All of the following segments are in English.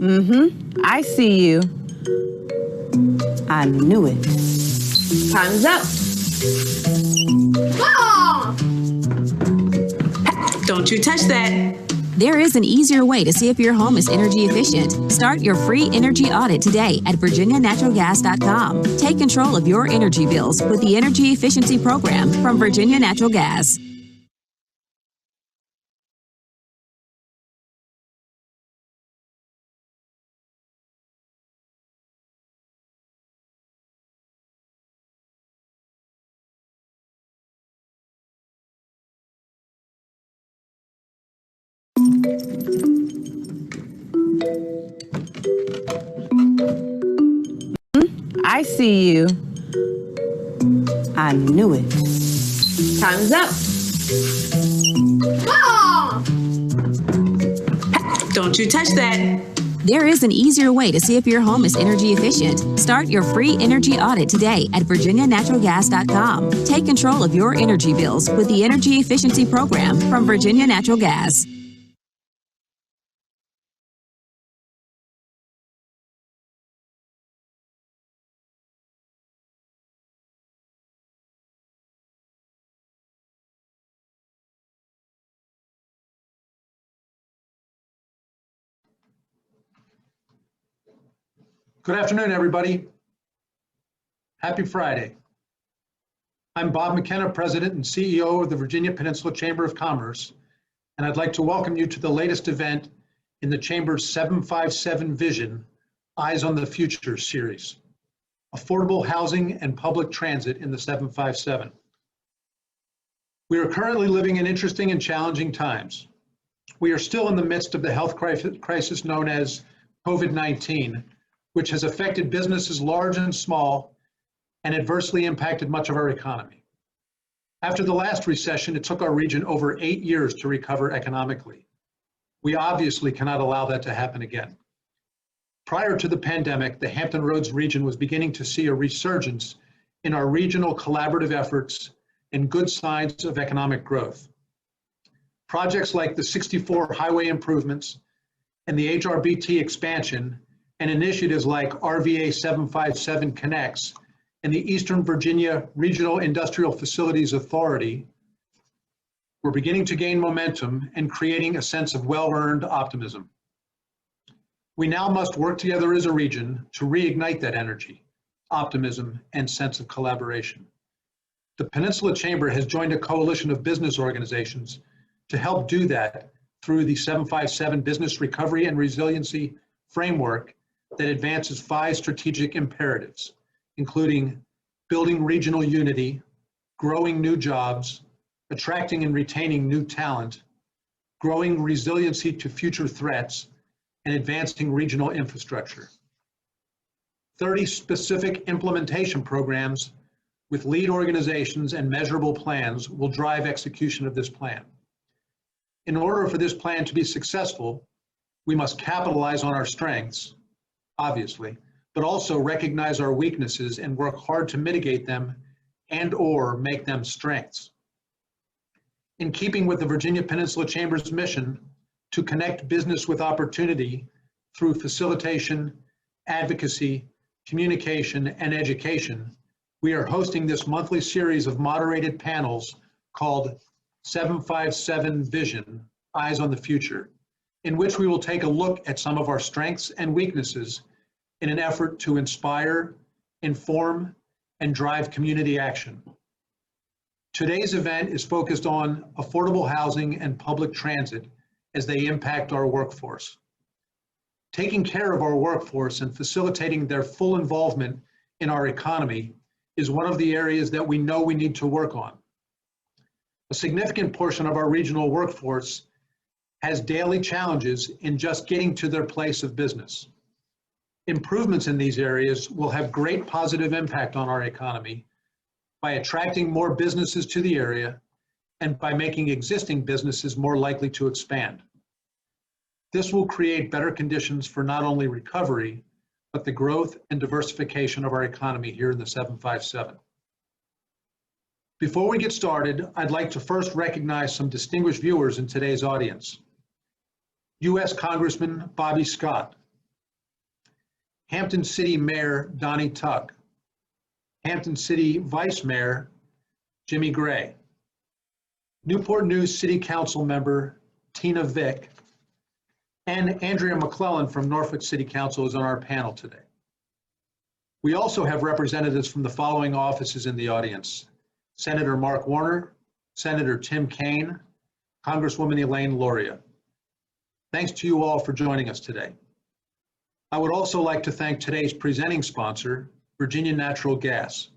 I see you. I knew it. Time's up. Ah! Don't you touch that. There is an easier way to see if your home is energy efficient. Start your free energy audit today at virginianaturalgas.com. Take control of your energy bills with the Energy Efficiency Program from Virginia Natural Gas. I see you. I knew it. Time's up. Ah! Don't you touch that. There is an easier way to see if your home is energy efficient. Start your free energy audit today at virginianaturalgas.com. Take control of your energy bills with the Energy Efficiency Program from Virginia Natural Gas. Good afternoon, everybody. Happy Friday. I'm Bob McKenna, President and CEO of the Virginia Peninsula Chamber of Commerce, and I'd like to welcome you to the latest event in the Chamber's 757 Vision, Eyes on the Future series, Affordable Housing and Public Transit in the 757. We are currently living in interesting and challenging times. We are still in the midst of the health crisis known as COVID-19, which has affected businesses large and small and adversely impacted much of our economy. After the last recession, it took our region over 8 years to recover economically. We obviously cannot allow that to happen again. Prior to the pandemic, the Hampton Roads region was beginning to see a resurgence in our regional collaborative efforts and good signs of economic growth. Projects like the 64 highway improvements and the HRBT expansion and initiatives like RVA 757 Connects and the Eastern Virginia Regional Industrial Facilities Authority were beginning to gain momentum and creating a sense of well-earned optimism. We now must work together as a region to reignite that energy, optimism, and sense of collaboration. The Peninsula Chamber has joined a coalition of business organizations to help do that through the 757 Business Recovery and Resiliency Framework that advances 5 strategic imperatives, including building regional unity, growing new jobs, attracting and retaining new talent, growing resiliency to future threats, and advancing regional infrastructure. 30 specific implementation programs with lead organizations and measurable plans will drive execution of this plan. In order for this plan to be successful, we must capitalize on our strengths, obviously, but also recognize our weaknesses and work hard to mitigate them and/or make them strengths. In keeping with the Virginia Peninsula Chamber's mission to connect business with opportunity through facilitation, advocacy, communication, and education, we are hosting this monthly series of moderated panels called 757 Vision, Eyes on the Future, in which we will take a look at some of our strengths and weaknesses in an effort to inspire, inform, and drive community action. Today's event is focused on affordable housing and public transit as they impact our workforce. Taking care of our workforce and facilitating their full involvement in our economy is one of the areas that we know we need to work on. A significant portion of our regional workforce has daily challenges in just getting to their place of business. Improvements in these areas will have great positive impact on our economy by attracting more businesses to the area and by making existing businesses more likely to expand. This will create better conditions for not only recovery, but the growth and diversification of our economy here in the 757. Before we get started, I'd like to first recognize some distinguished viewers in today's audience. U.S. Congressman Bobby Scott, Hampton City Mayor Donnie Tugg, Hampton City Vice Mayor Jimmy Gray, Newport News City Council member Tina Vick, and Andrea McClellan from Norfolk City Council is on our panel today. We also have representatives from the following offices in the audience: Senator Mark Warner, Senator Tim Kaine, Congresswoman Elaine Luria. Thanks to you all for joining us today. I would also like to thank today's presenting sponsor, Virginia Natural Gas.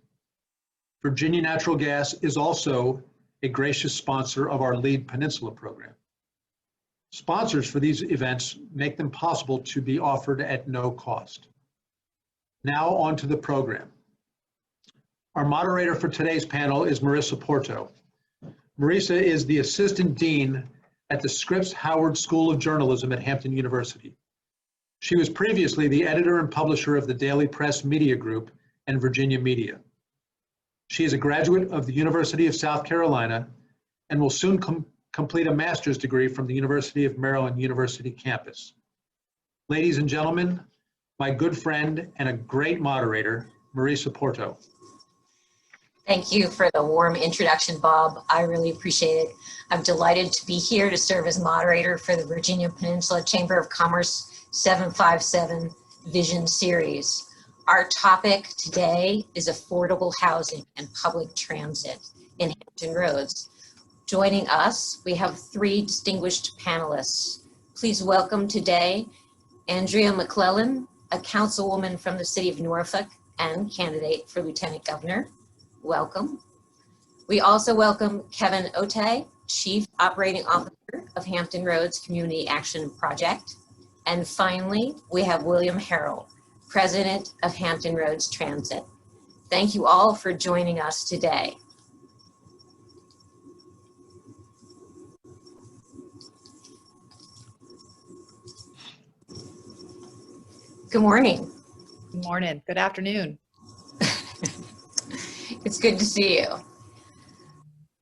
Virginia Natural Gas is also a gracious sponsor of our LEAD Peninsula program. Sponsors for these events make them possible to be offered at no cost. Now on to the program. Our moderator for today's panel is Marissa Porto. Marissa is the Assistant Dean at the Scripps Howard School of Journalism at Hampton University. She was previously the editor and publisher of the Daily Press Media Group and Virginia Media. She is a graduate of the University of South Carolina and will soon complete a master's degree from the University of Maryland University campus. Ladies and gentlemen, my good friend and a great moderator, Marissa Porto. Thank you for the warm introduction, Bob. I really appreciate it. I'm delighted to be here to serve as moderator for the Virginia Peninsula Chamber of Commerce 757 Vision Series. Our topic today is affordable housing and public transit in Hampton Roads. Joining us, we have three distinguished panelists. Please welcome today Andrea McClellan, a councilwoman from the city of Norfolk and candidate for Lieutenant Governor. Welcome. We also welcome Kevin Otay, Chief Operating Officer of Hampton Roads Community Action Project. And finally, we have William Harrell, President of Hampton Roads Transit. Thank you all for joining us today. Good morning. Good morning. Good afternoon. It's good to see you.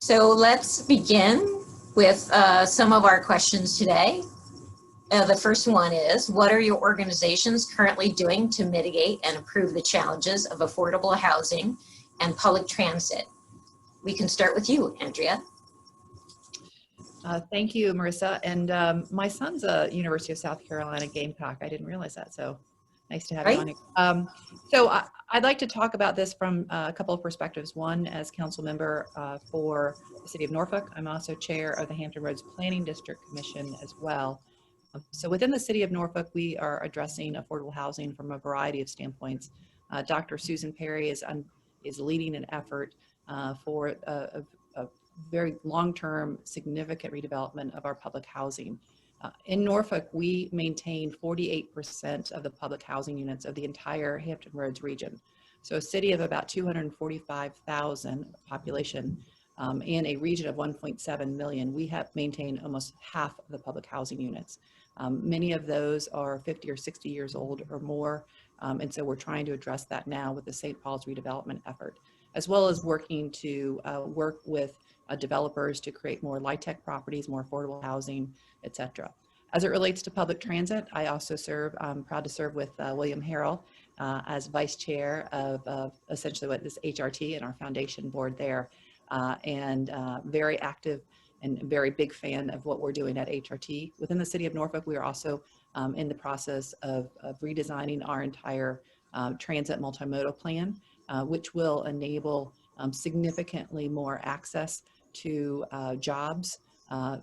So let's begin with some of our questions today. The first one is, what are your organizations currently doing to mitigate and improve the challenges of affordable housing and public transit? We can start with you, Andrea. Thank you, Marissa. And my son's a University of South Carolina Gamecock. I didn't realize that, so nice to have you on here. I'd like to talk about this from a couple of perspectives. One, as council member for the city of Norfolk. I'm also chair of the Hampton Roads Planning District Commission as well. So within the city of Norfolk, we are addressing affordable housing from a variety of standpoints. Dr. Susan Perry is leading an effort for a very long-term, significant redevelopment of our public housing. In Norfolk, we maintain 48% of the public housing units of the entire Hampton Roads region. So a city of about 245,000 population in a region of 1.7 million, we have maintained almost half of the public housing units. Many of those are 50 or 60 years old or more, and so we're trying to address that now with the St. Paul's redevelopment effort, as well as working to work with developers to create more LIHTC properties, more affordable housing, etc. As it relates to public transit, I also I'm proud to serve with William Harrell as vice chair of essentially what is HRT and our foundation board there, and very active and very big fan of what we're doing at HRT. Within the city of Norfolk, we are also in the process of redesigning our entire transit multimodal plan, which will enable significantly more access to jobs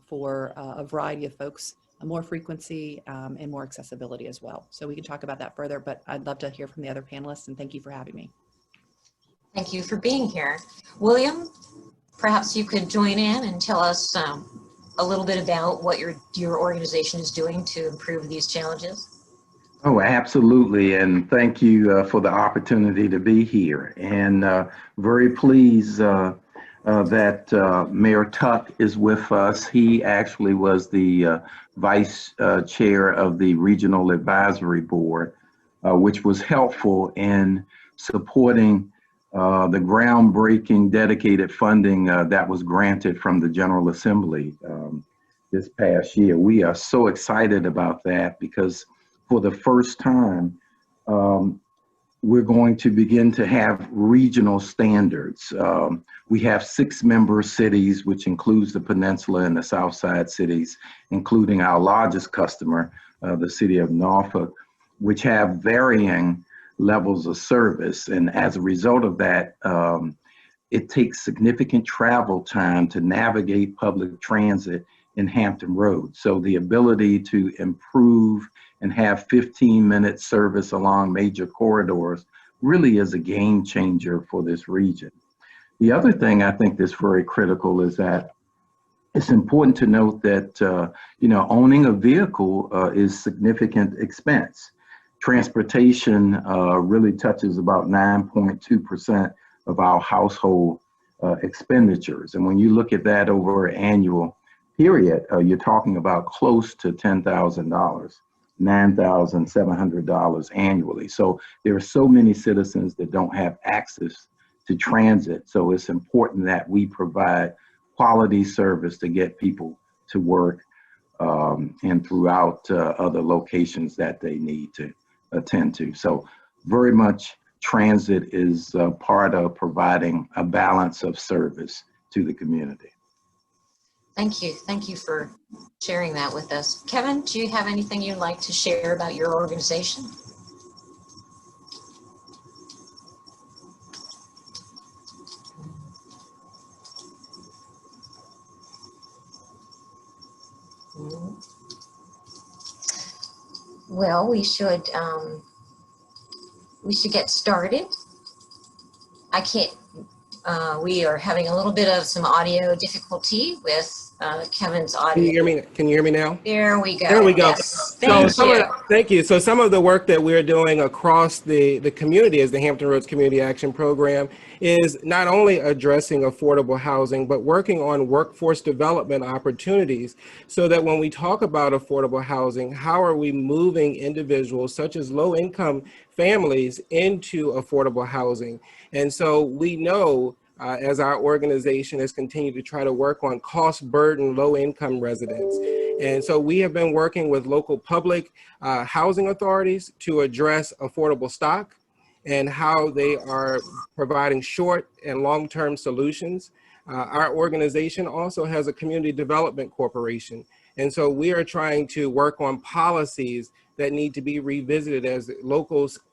for a variety of folks, more frequency and more accessibility as well. So we can talk about that further, but I'd love to hear from the other panelists, and thank you for having me. Thank you for being here. William, perhaps you could join in and tell us a little bit about what your organization is doing to improve these challenges. Oh, absolutely. And thank you for the opportunity to be here. And very pleased that Mayor Tuck is with us. He actually was the vice chair of the Regional Advisory Board, which was helpful in supporting the groundbreaking dedicated funding that was granted from the General Assembly this past year. We are so excited about that because for the first time, we're going to begin to have regional standards. We have 6 member cities, which includes the peninsula and the South Side cities, including our largest customer, the city of Norfolk, which have varying levels of service. And as a result of that, it takes significant travel time to navigate public transit in Hampton Roads. So the ability to improve and have 15-minute service along major corridors really is a game changer for this region. The other thing I think that's very critical is that it's important to note that owning a vehicle is significant expense. Transportation really touches about 9.2% of our household expenditures. And when you look at that over an annual period, you're talking about close to $10,000, $9,700 annually. So there are so many citizens that don't have access to transit. So it's important that we provide quality service to get people to work and throughout other locations that they need to attend to. So very much transit is part of providing a balance of service to the community. Thank you. Thank you for sharing that with us. Kevin, do you have anything you'd like to share about your organization? Well, we should get started. I can't. We are having a little bit of some audio difficulty with Kevin's audio. Can you hear me? Can you hear me now? There we go. There we go. Yes. Thank you. Thank you. So some of the work that we're doing across the community as the Hampton Roads Community Action Program is not only addressing affordable housing, but working on workforce development opportunities so that when we talk about affordable housing, how are we moving individuals such as low-income families into affordable housing? And so we know as our organization has continued to try to work on cost burden low-income residents. And so we have been working with local public housing authorities to address affordable stock and how they are providing short and long-term solutions. Our organization also has a community development corporation. And so we are trying to work on policies that need to be revisited as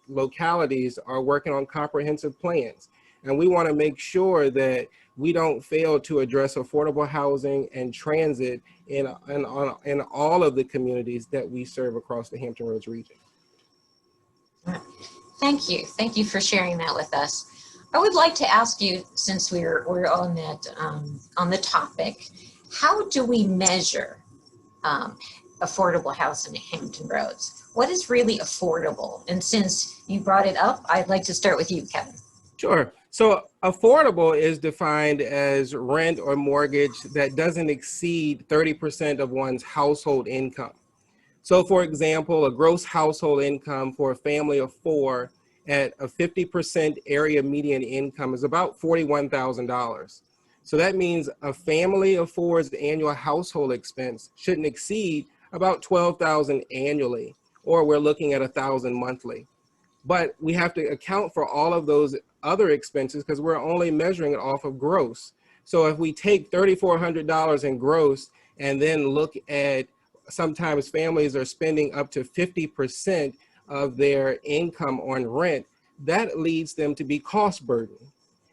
localities are working on comprehensive plans. And we want to make sure that we don't fail to address affordable housing and transit in all of the communities that we serve across the Hampton Roads region. Thank you. Thank you for sharing that with us. I would like to ask you, since we're on that on the topic, how do we measure affordable housing in Hampton Roads? What is really affordable? And since you brought it up, I'd like to start with you, Kevin. Sure. So affordable is defined as rent or mortgage that doesn't exceed 30% of one's household income. So for example, a gross household income for a family of 4 at a 50% area median income is about $41,000. So that means a family of 4's annual household expense shouldn't exceed about $12,000 annually, or we're looking at $1,000 monthly. But we have to account for all of those other expenses because we're only measuring it off of gross. So if we take $3,400 in gross and then look at sometimes families are spending up to 50% of their income on rent, that leads them to be cost burden.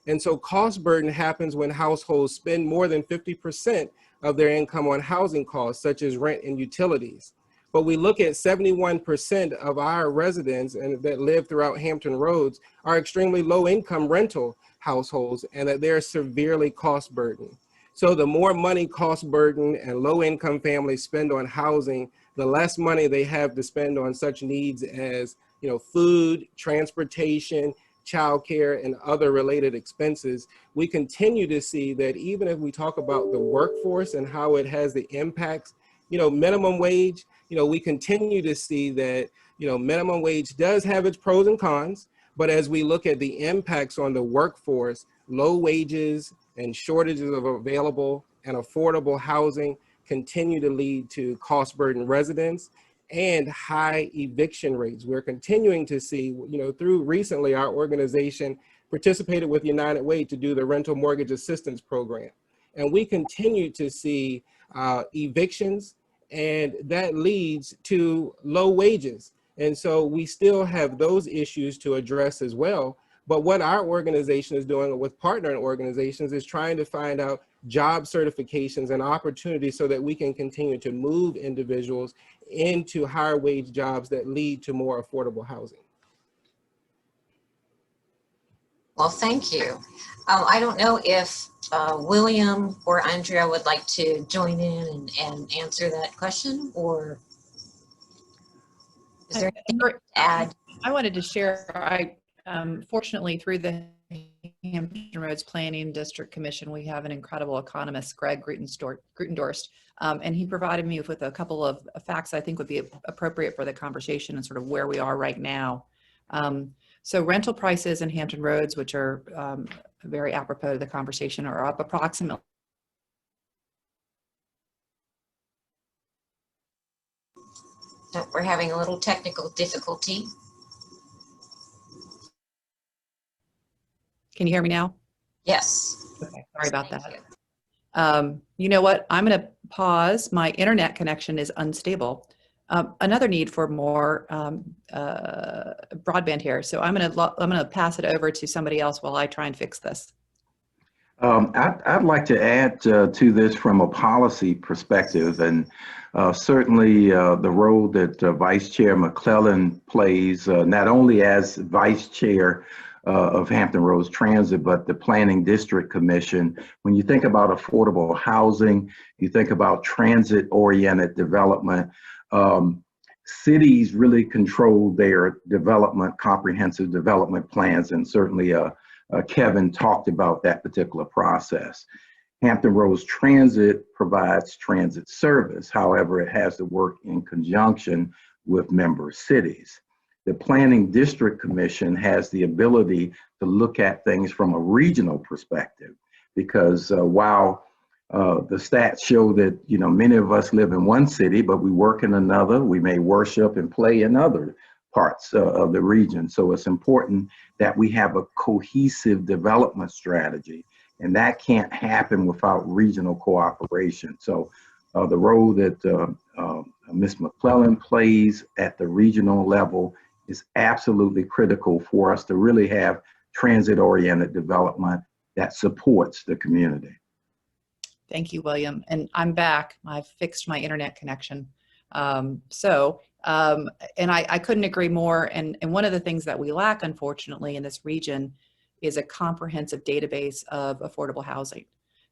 And so cost burden happens when households spend more than 50% of their income on housing costs, such as rent and utilities. But we look at 71% of our residents and that live throughout Hampton Roads are extremely low income rental households and that they're severely cost burdened. So the more money cost burden and low income families spend on housing, the less money they have to spend on such needs as food, transportation, childcare, and other related expenses. We continue to see that even if we talk about the workforce and how it has the impacts, minimum wage, we continue to see that, minimum wage does have its pros and cons, but as we look at the impacts on the workforce, low wages and shortages of available and affordable housing continue to lead to cost burden residents. and high eviction rates. We're continuing to see, through recently our organization participated with United Way to do the rental mortgage assistance program. And we continue to see evictions, and that leads to low wages. And so we still have those issues to address as well. But what our organization is doing with partnering organizations is trying to find out job certifications and opportunities so that we can continue to move individuals into higher wage jobs that lead to more affordable housing. Well, thank you. I don't know if William or Andrea would like to join in and answer that question, or is there anything to add? I wanted to share, fortunately, through the Hampton Roads Planning District Commission, we have an incredible economist, Greg Grutendorst, and he provided me with a couple of facts I think would be appropriate for the conversation and sort of where we are right now. So rental prices in Hampton Roads, which are very apropos to the conversation, are up approximately. We're having a little technical difficulty. Can you hear me now? Yes. Okay, sorry about that. You know what? I'm going to pause. My internet connection is unstable. Another need for more broadband here. So I'm going to pass it over to somebody else while I try and fix this. I'd like to add to this from a policy perspective, and certainly the role that Vice Chair McClellan plays, not only as Vice Chair of Hampton Roads Transit, but the Planning District Commission. When you think about affordable housing, you think about transit-oriented development. Cities really control their development, comprehensive development plans, and certainly Kevin talked about that particular process. Hampton Roads Transit provides transit service. However, it has to work in conjunction with member cities. The Planning District Commission has the ability to look at things from a regional perspective, because while the stats show that many of us live in one city, but we work in another, we may worship and play in other parts of the region. So it's important that we have a cohesive development strategy, and that can't happen without regional cooperation. So the role that Ms. McClellan plays at the regional level is absolutely critical for us to really have transit-oriented development that supports the community. Thank you, William. And I'm back. I've fixed my internet connection. And I couldn't agree more. And one of the things that we lack, unfortunately, in this region is a comprehensive database of affordable housing.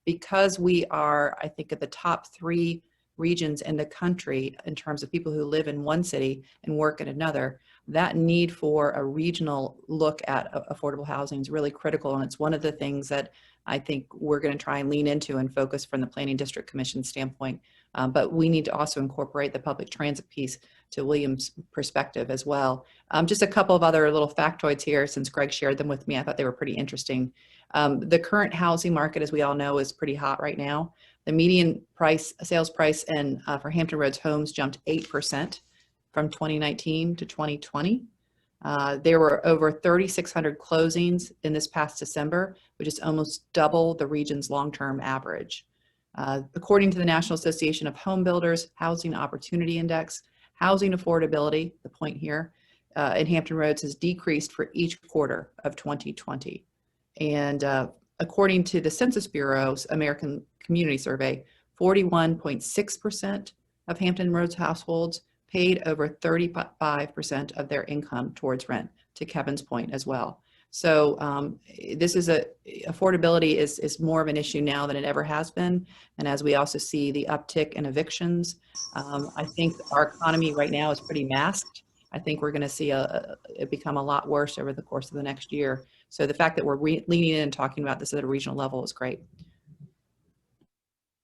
Because we are, I think, at the top 3 regions in the country in terms of people who live in one city and work in another, that need for a regional look at affordable housing is really critical. And it's one of the things that I think we're going to try and lean into and focus from the Planning District Commission standpoint. But we need to also incorporate the public transit piece to William's perspective as well. Just a couple of other little factoids here, since Greg shared them with me. I thought they were pretty interesting. The current housing market, as we all know, is pretty hot right now. The median sales price for Hampton Roads homes jumped 8% from 2019 to 2020. There were over 3,600 closings in this past December, which is almost double the region's long-term average. According to the National Association of Home Builders Housing Opportunity Index, housing affordability, the point here, in Hampton Roads has decreased for each quarter of 2020. And according to the Census Bureau's American Community Survey, 41.6% of Hampton Roads households paid over 35% of their income towards rent, to Kevin's point as well. So affordability is more of an issue now than it ever has been. And as we also see the uptick in evictions, I think our economy right now is pretty masked. I think we're going to see it become a lot worse over the course of the next year. So the fact that we're leaning in and talking about this at a regional level is great.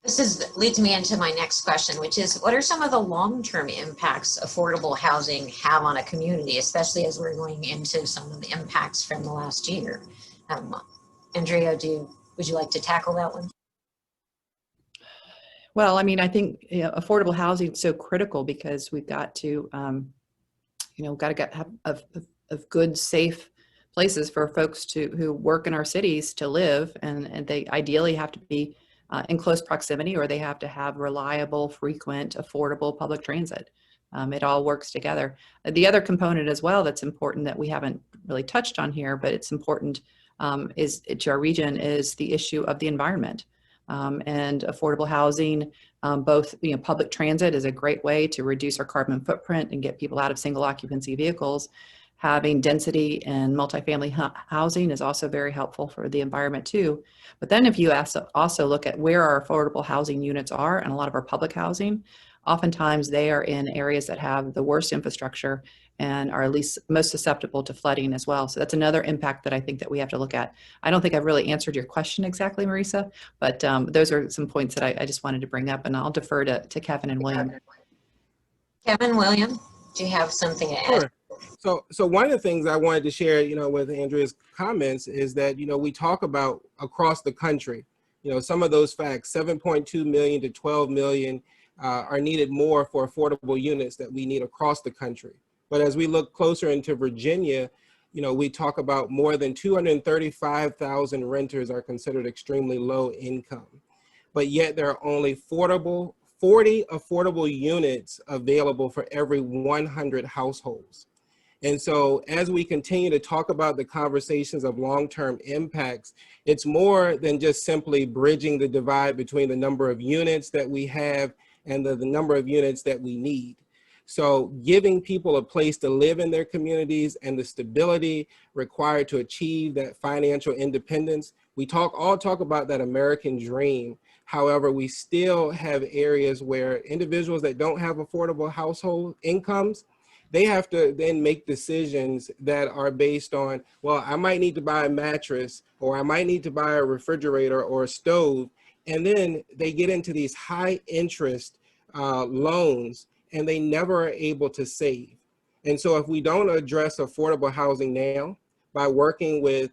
This leads me into my next question, which is, what are some of the long-term impacts affordable housing have on a community, especially as we're going into some of the impacts from the last year? Andrea, would you like to tackle that one? Well, I mean, I think affordable housing is so critical because we've got to, got to have of good, safe places for folks who work in our cities to live, and they ideally have to be in close proximity, or they have to have reliable, frequent, affordable public transit. It all works together. The other component as well that's important that we haven't really touched on here, but it's important is to our region, is the issue of the environment. And affordable housing, both public transit is a great way to reduce our carbon footprint and get people out of single occupancy vehicles. Having density and multifamily housing is also very helpful for the environment too. But then if you also look at where our affordable housing units are, and a lot of our public housing, oftentimes they are in areas that have the worst infrastructure and are at least most susceptible to flooding as well. So that's another impact that I think that we have to look at. I don't think I've really answered your question exactly, Marisa, but those are some points that I just wanted to bring up, and I'll defer to Kevin and William. Kevin, William, do you have something to add? Sure. So one of the things I wanted to share, with Andrea's comments is that, we talk about across the country, some of those facts, 7.2 million to 12 million are needed more for affordable units that we need across the country. But as we look closer into Virginia, we talk about more than 235,000 renters are considered extremely low income, but yet there are only 40 affordable units available for every 100 households. And so as we continue to talk about the conversations of long-term impacts, it's more than just simply bridging the divide between the number of units that we have and the number of units that we need. So giving people a place to live in their communities and the stability required to achieve that financial independence. We all talk about that American dream. However, we still have areas where individuals that don't have affordable household incomes, they have to then make decisions that are based on, well, I might need to buy a mattress, or I might need to buy a refrigerator or a stove. And then they get into these high interest loans, and they never are able to save. And so if we don't address affordable housing now by working with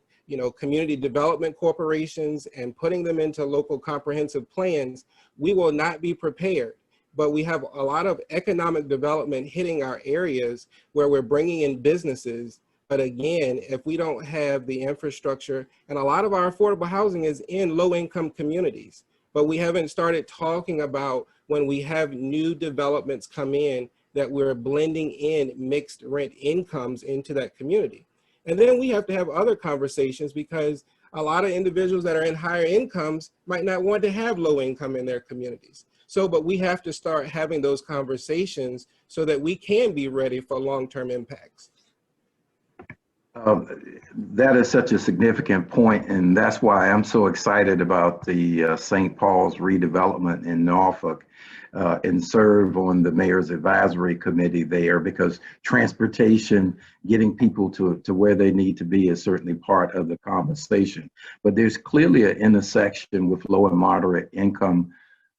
community development corporations and putting them into local comprehensive plans, we will not be prepared. But we have a lot of economic development hitting our areas where we're bringing in businesses. But again, if we don't have the infrastructure, and a lot of our affordable housing is in low-income communities, but we haven't started talking about when we have new developments come in that we're blending in mixed rent incomes into that community. And then we have to have other conversations, because a lot of individuals that are in higher incomes might not want to have low income in their communities. So, but we have to start having those conversations so that we can be ready for long-term impacts. That is such a significant point, and that's why I'm so excited about the St. Paul's redevelopment in Norfolk, and serve on the Mayor's Advisory Committee there, because transportation, getting people to where they need to be, is certainly part of the conversation. But there's clearly an intersection with low and moderate income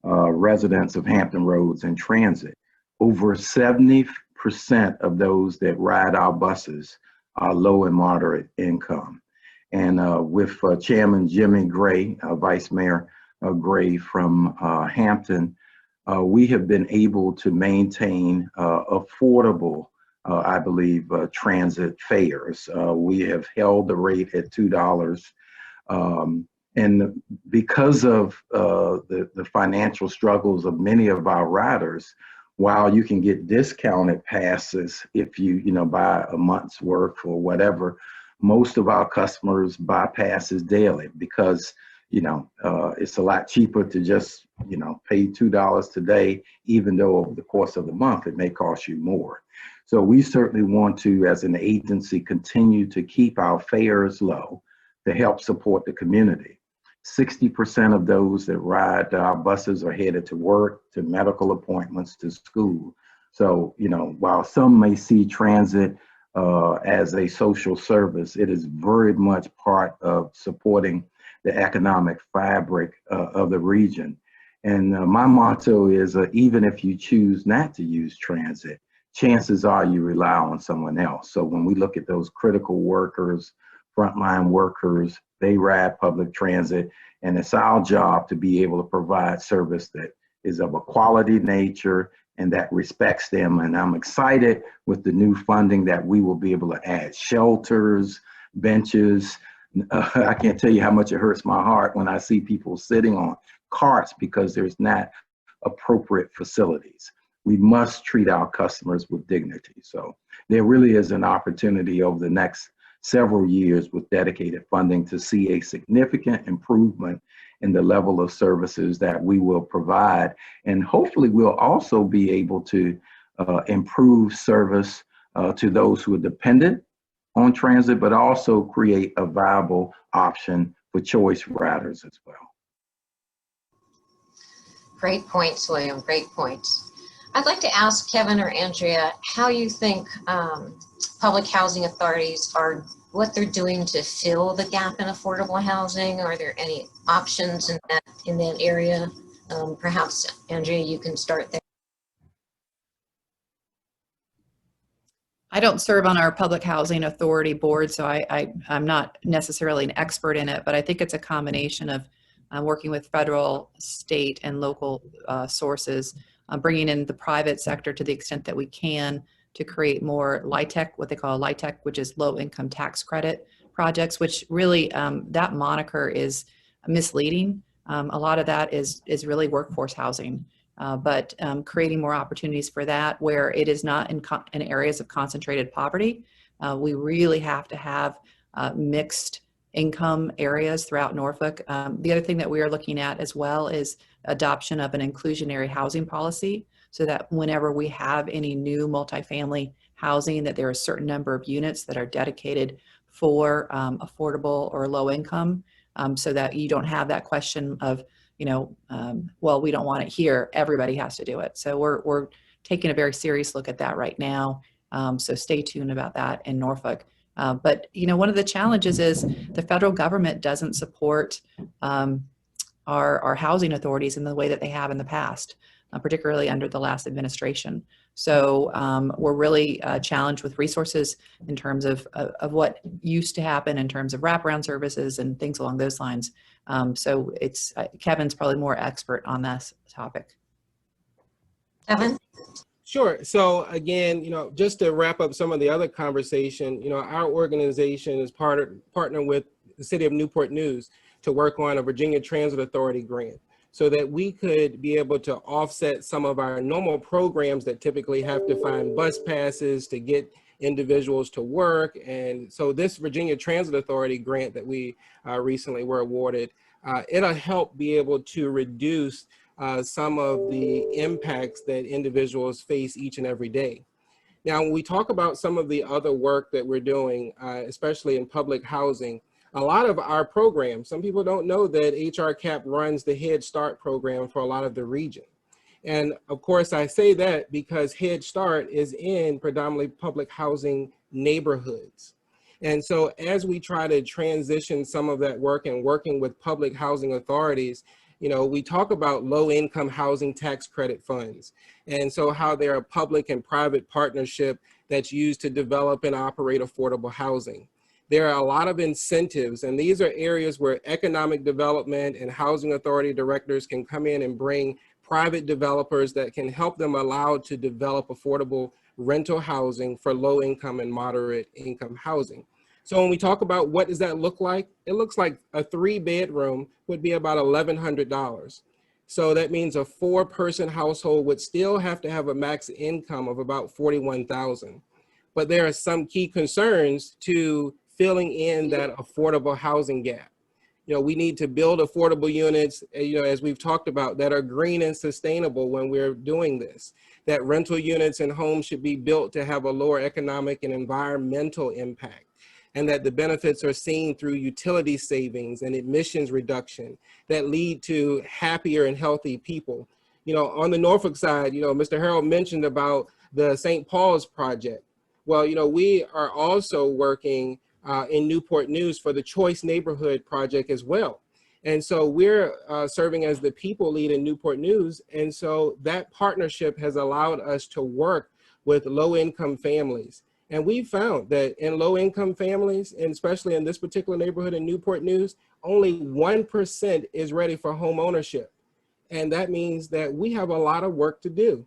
residents of Hampton Roads and transit. Over 70% of those that ride our buses are low and moderate income. And with Chairman Jimmy Gray, Vice Mayor Gray from Hampton, we have been able to maintain affordable, I believe, transit fares. We have held the rate at $2. And because of the financial struggles of many of our riders, while you can get discounted passes if you buy a month's worth or whatever, most of our customers buy passes daily, because it's a lot cheaper to just pay $2 today, even though over the course of the month it may cost you more. So we certainly want to, as an agency, continue to keep our fares low to help support the community. 60% of those that ride our buses are headed to work, to medical appointments, to school. So, while some may see transit as a social service, it is very much part of supporting the economic fabric of the region. And my motto is, even if you choose not to use transit, chances are you rely on someone else. So when we look at those critical workers, frontline workers, they ride public transit, and it's our job to be able to provide service that is of a quality nature and that respects them. And I'm excited with the new funding that we will be able to add shelters, benches. I can't tell you how much it hurts my heart when I see people sitting on carts because there's not appropriate facilities. We must treat our customers with dignity. So there really is an opportunity over the next several years with dedicated funding to see a significant improvement in the level of services that we will provide. And hopefully we'll also be able to improve service to those who are dependent on transit, but also create a viable option for choice riders as well. Great points, William, great points. I'd like to ask Kevin or Andrea how you think public housing authorities are, what they're doing to fill the gap in affordable housing. Are there any options in that area? Perhaps, Andrea, you can start there. I don't serve on our public housing authority board, so I'm not necessarily an expert in it, but I think it's a combination of working with federal, state, and local sources, bringing in the private sector to the extent that we can to create more LIHTC, what they call LIHTC, which is low income tax credit projects, which really, that moniker is misleading. A lot of that is really workforce housing. But creating more opportunities for that where it is not in areas of concentrated poverty. We really have to have mixed income areas throughout Norfolk. The other thing that we are looking at as well is adoption of an inclusionary housing policy so that whenever we have any new multifamily housing, that there are a certain number of units that are dedicated for affordable or low income, so that you don't have that question of, well, we don't want it here, everybody has to do it. So we're taking a very serious look at that right now. So stay tuned about that in Norfolk. But one of the challenges is the federal government doesn't support our housing authorities in the way that they have in the past, particularly under the last administration. So we're really challenged with resources in terms of what used to happen in terms of wraparound services and things along those lines. So it's Kevin's probably more expert on this topic. Kevin? Sure. So again, just to wrap up some of the other conversation, our organization is partnering with the City of Newport News to work on a Virginia Transit Authority grant so that we could be able to offset some of our normal programs that typically have to find bus passes to get individuals to work. And so this Virginia Transit Authority grant that we recently were awarded, it'll help be able to reduce some of the impacts that individuals face each and every day. Now, when we talk about some of the other work that we're doing, especially in public housing, a lot of our programs, some people don't know that HRCAP runs the Head Start program for a lot of the region. And of course, I say that because Head Start is in predominantly public housing neighborhoods. And so as we try to transition some of that work and working with public housing authorities, we talk about low income housing tax credit funds. And so how they're a public and private partnership that's used to develop and operate affordable housing. There are a lot of incentives, and these are areas where economic development and housing authority directors can come in and bring private developers that can help them allow to develop affordable rental housing for low income and moderate income housing. So when we talk about what does that look like, it looks like a 3-bedroom would be about $1,100. So that means a 4-person household would still have to have a max income of about $41,000. But there are some key concerns to filling in that affordable housing gap. We need to build affordable units, as we've talked about, that are green and sustainable when we're doing this. That rental units and homes should be built to have a lower economic and environmental impact, and that the benefits are seen through utility savings and emissions reduction that lead to happier and healthy people. On the Norfolk side, Mr. Harold mentioned about the St. Paul's project. Well, we are also working in Newport News for the Choice Neighborhood Project as well. And so we're serving as the people lead in Newport News. And so that partnership has allowed us to work with low-income families. And we found that in low-income families, and especially in this particular neighborhood in Newport News, only 1% is ready for home ownership. And that means that we have a lot of work to do.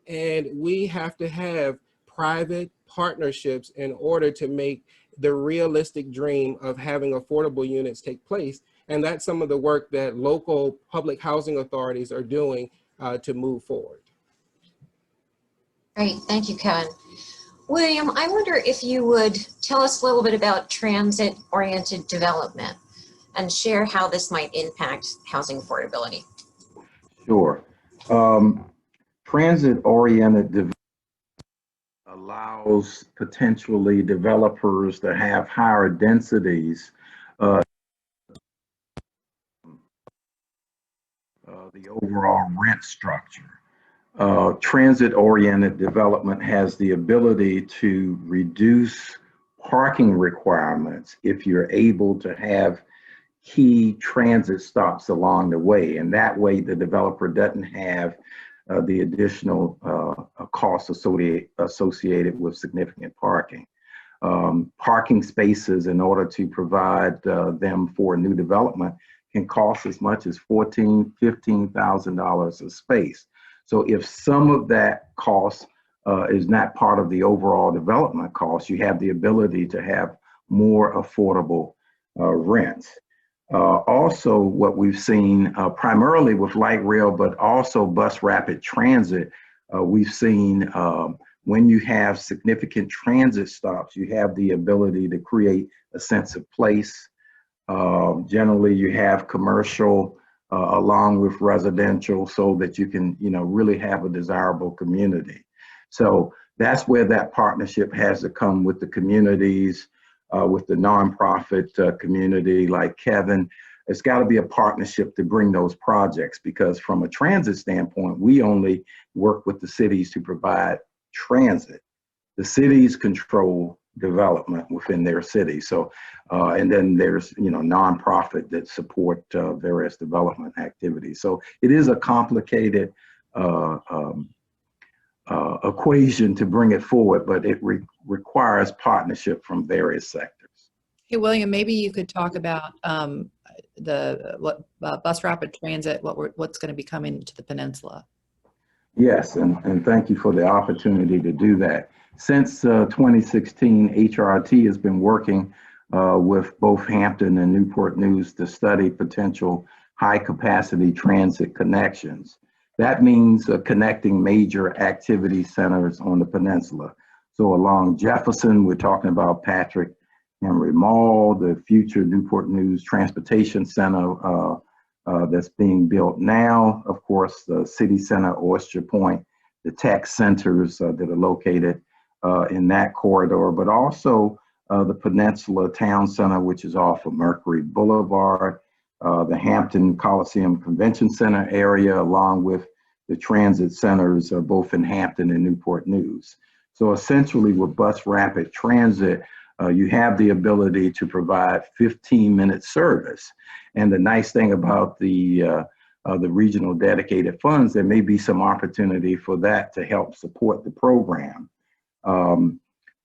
And we have to have private partnerships in order to make the realistic dream of having affordable units take place. And that's some of the work that local public housing authorities are doing to move forward. Great, thank you, Kevin. William, I wonder if you would tell us a little bit about transit-oriented development and share how this might impact housing affordability. Sure. Transit-oriented development allows potentially developers to have higher densities. The overall rent structure. Transit-oriented development has the ability to reduce parking requirements if you're able to have key transit stops along the way. And that way the developer doesn't have the additional costs associated with significant parking. Parking spaces, in order to provide them for new development, can cost as much as $14,000, $15,000 a space. So if some of that cost is not part of the overall development cost, you have the ability to have more affordable rents. Also, what we've seen primarily with light rail, but also bus rapid transit, we've seen when you have significant transit stops, you have the ability to create a sense of place. Generally, you have commercial along with residential, so that you can, really have a desirable community. So that's where that partnership has to come with the communities, with the nonprofit community like Kevin. It's got to be a partnership to bring those projects, because from a transit standpoint, we only work with the cities to provide transit. The cities control development within their city. So, and then there's, nonprofit that support various development activities. So it is a complicated equation to bring it forward, but it requires partnership from various sectors. Hey, William, maybe you could talk about bus rapid transit, what's going to be coming to the peninsula. Yes, and thank you for the opportunity to do that. Since 2016, HRT has been working with both Hampton and Newport News to study potential high capacity transit connections. That means connecting major activity centers on the peninsula. So along Jefferson, we're talking about Patrick Henry Mall, the future Newport News Transportation Center that's being built now. Of course, the City Center, Oyster Point, the tech centers that are located in that corridor, but also the Peninsula Town Center, which is off of Mercury Boulevard, the Hampton Coliseum Convention Center area, along with the transit centers both in Hampton and Newport News. So essentially with bus rapid transit, you have the ability to provide 15-minute service. And the nice thing about the regional dedicated funds, there may be some opportunity for that to help support the program.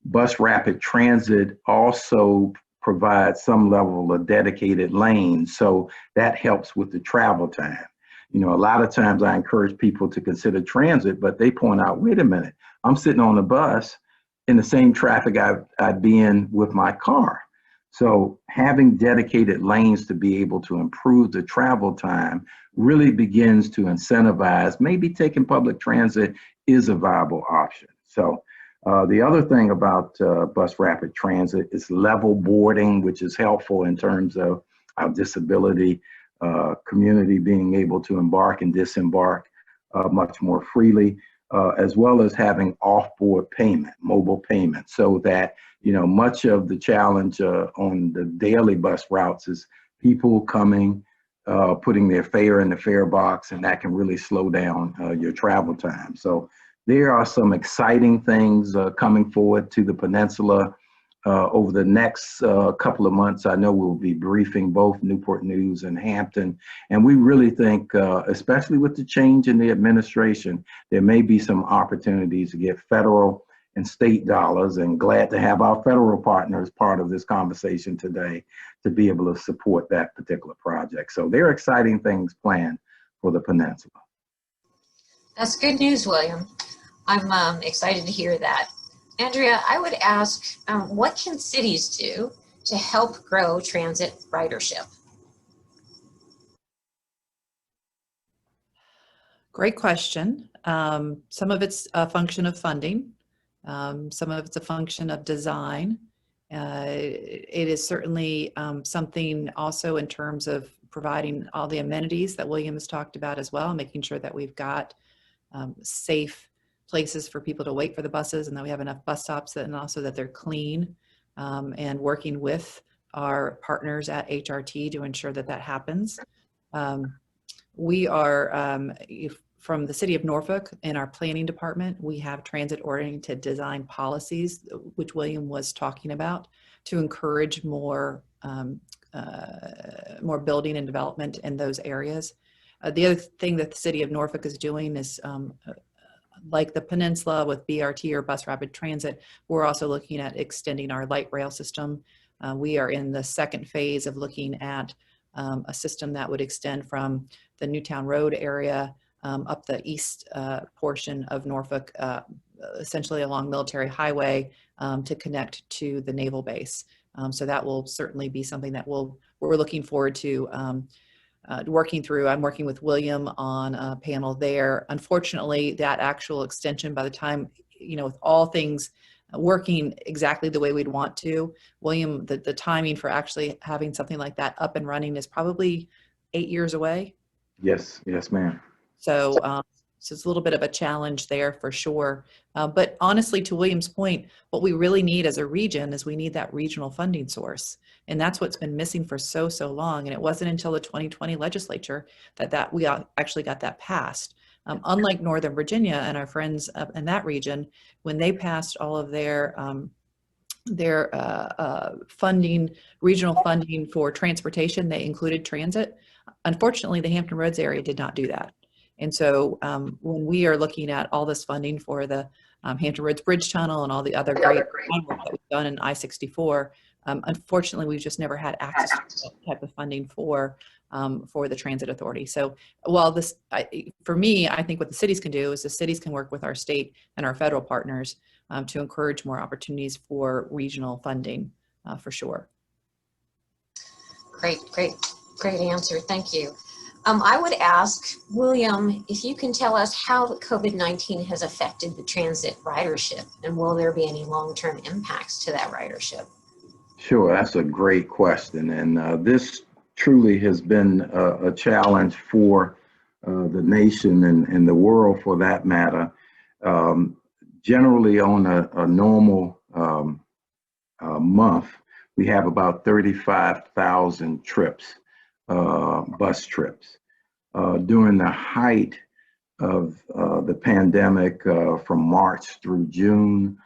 Bus rapid transit also provides some level of dedicated lanes, so that helps with the travel time. A lot of times I encourage people to consider transit, but they point out, wait a minute, I'm sitting on the bus in the same traffic I'd be in with my car. So having dedicated lanes to be able to improve the travel time really begins to incentivize, maybe taking public transit is a viable option. So the other thing about bus rapid transit is level boarding, which is helpful in terms of our disability community being able to embark and disembark much more freely, as well as having off-board payment, mobile payment, so that, much of the challenge on the daily bus routes is people coming, putting their fare in the fare box, and that can really slow down your travel time. So there are some exciting things coming forward to the peninsula over the next couple of months. I know we'll be briefing both Newport News and Hampton, and we really think, especially with the change in the administration, there may be some opportunities to get federal and state dollars, and glad to have our federal partners part of this conversation today to be able to support that particular project. So there are exciting things planned for the peninsula. That's good news, William. I'm excited to hear that. Andrea, I would ask, what can cities do to help grow transit ridership? Great question. Some of it's a function of funding. Some of it's a function of design. It is certainly something also in terms of providing all the amenities that William has talked about as well, making sure that we've got safe places for people to wait for the buses and that we have enough bus stops and also that they're clean, and working with our partners at HRT to ensure that that happens. We are, from the city of Norfolk in our planning department, we have transit-oriented design policies, which William was talking about, to encourage more building and development in those areas. The other thing that the city of Norfolk is doing is, like the peninsula with BRT or bus rapid transit, we're also looking at extending our light rail system. We are in the second phase of looking at a system that would extend from the Newtown Road area up the east portion of Norfolk, essentially along Military Highway, to connect to the naval base. So that will certainly be something that we're looking forward to working through. I'm working with William on a panel there. Unfortunately, that actual extension, by the time, with all things working exactly the way we'd want to, William, the timing for actually having something like that up and running is probably 8 years away. Yes, ma'am. So, so it's a little bit of a challenge there for sure. But honestly, to William's point, what we really need as a region is we need that regional funding source. And that's what's been missing for so long. And it wasn't until the 2020 legislature that we actually got that passed. Unlike Northern Virginia and our friends up in that region, when they passed all of their funding, regional funding for transportation, they included transit. Unfortunately, the Hampton Roads area did not do that. And so when we are looking at all this funding for the Hampton Roads Bridge Tunnel and all the other great work that we've done in I-64, unfortunately, we've just never had access to that type of funding for the Transit Authority. So while for me, I think what the cities can do is the cities can work with our state and our federal partners to encourage more opportunities for regional funding, for sure. Great answer. Thank you. I would ask, William, if you can tell us how COVID-19 has affected the transit ridership, and will there be any long-term impacts to that ridership? Sure, that's a great question. And this truly has been a challenge for the nation and the world for that matter. Generally on a normal month, we have about 35,000 trips. Bus trips. During the height of the pandemic from March through June,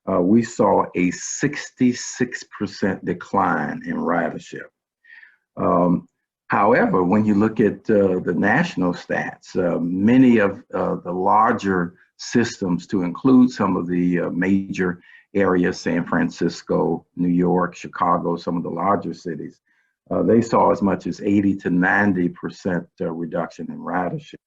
we saw a 66% decline in ridership. However, when you look at the national stats, many of the larger systems, to include some of the major areas, San Francisco, New York, Chicago, some of the larger cities, they saw as much as 80 to 90% reduction in ridership.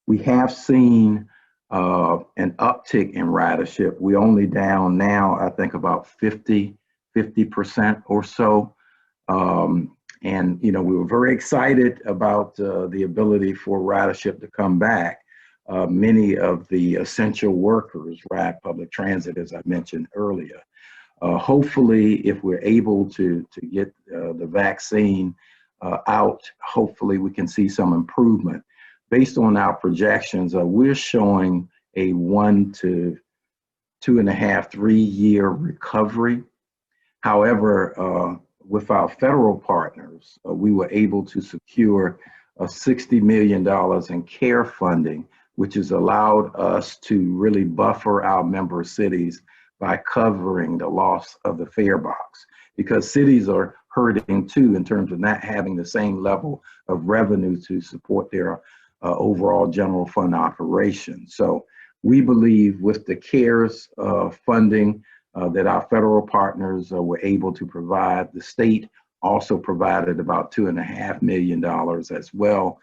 We have seen an uptick in ridership. We're only down now, I think, about 50% or so. And, we were very excited about the ability for ridership to come back. Many of the essential workers ride public transit, as I mentioned earlier. Hopefully, if we're able to get the vaccine out, hopefully we can see some improvement. Based on our projections, we're showing a 1 to 2.5, 3 year recovery. However, with our federal partners, we were able to secure $60 million in CARE funding, which has allowed us to really buffer our member cities by covering the loss of the fare box, because cities are hurting too in terms of not having the same level of revenue to support their overall general fund operation. So we believe with the CARES funding that our federal partners were able to provide, the state also provided about $2.5 million as well.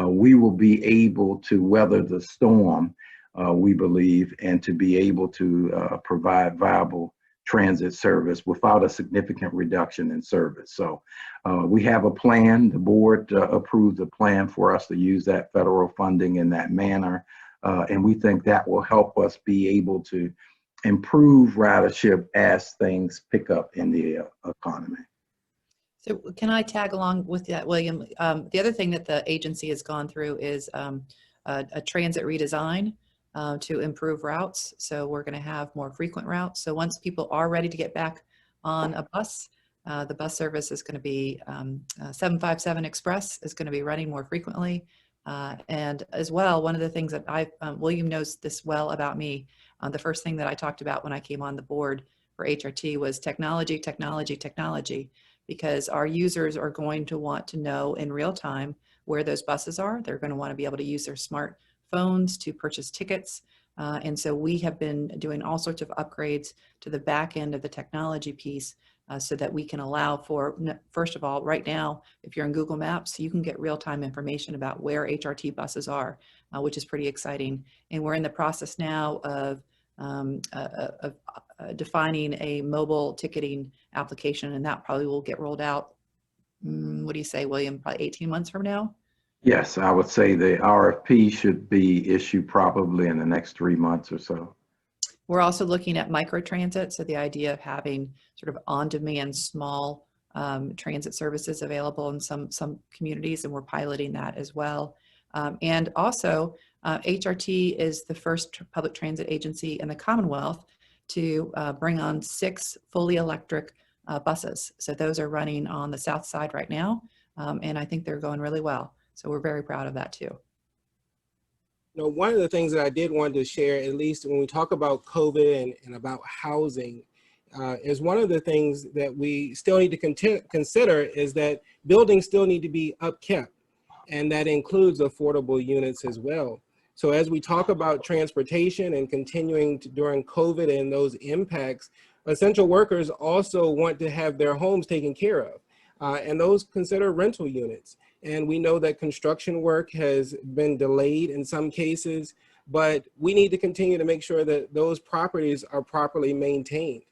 we will be able to weather the storm, we believe, and to be able to provide viable transit service without a significant reduction in service. So we have a plan. The board approved a plan for us to use that federal funding in that manner. And we think that will help us be able to improve ridership as things pick up in the economy. So can I tag along with that, William? The other thing that the agency has gone through is a transit redesign to improve routes. So we're going to have more frequent routes. So once people are ready to get back on a bus, the bus service is going to be 757 Express is going to be running more frequently. And as well, one of the things that William knows this well about me, the first thing that I talked about when I came on the board for HRT was technology, technology, technology, because our users are going to want to know in real time where those buses are. They're going to want to be able to use their smartphones to purchase tickets. And so we have been doing all sorts of upgrades to the back end of the technology piece so that we can allow for, first of all, right now, if you're in Google Maps, you can get real-time information about where HRT buses are, which is pretty exciting. And we're in the process now of defining a mobile ticketing application, and that probably will get rolled out, what do you say, William, probably 18 months from now? Yes, I would say the RFP should be issued probably in the next 3 months or so. We're also looking at microtransit, so the idea of having sort of on-demand small transit services available in some communities, and we're piloting that as well. And also, HRT is the first public transit agency in the Commonwealth to bring on 6 fully electric buses. So those are running on the south side right now, and I think they're going really well. So we're very proud of that too. You know, one of the things that I did want to share, at least when we talk about COVID and about housing, is one of the things that we still need to consider is that buildings still need to be upkept, and that includes affordable units as well. So as we talk about transportation and continuing during COVID and those impacts, essential workers also want to have their homes taken care of, and those consider rental units. And we know that construction work has been delayed in some cases, but we need to continue to make sure that those properties are properly maintained.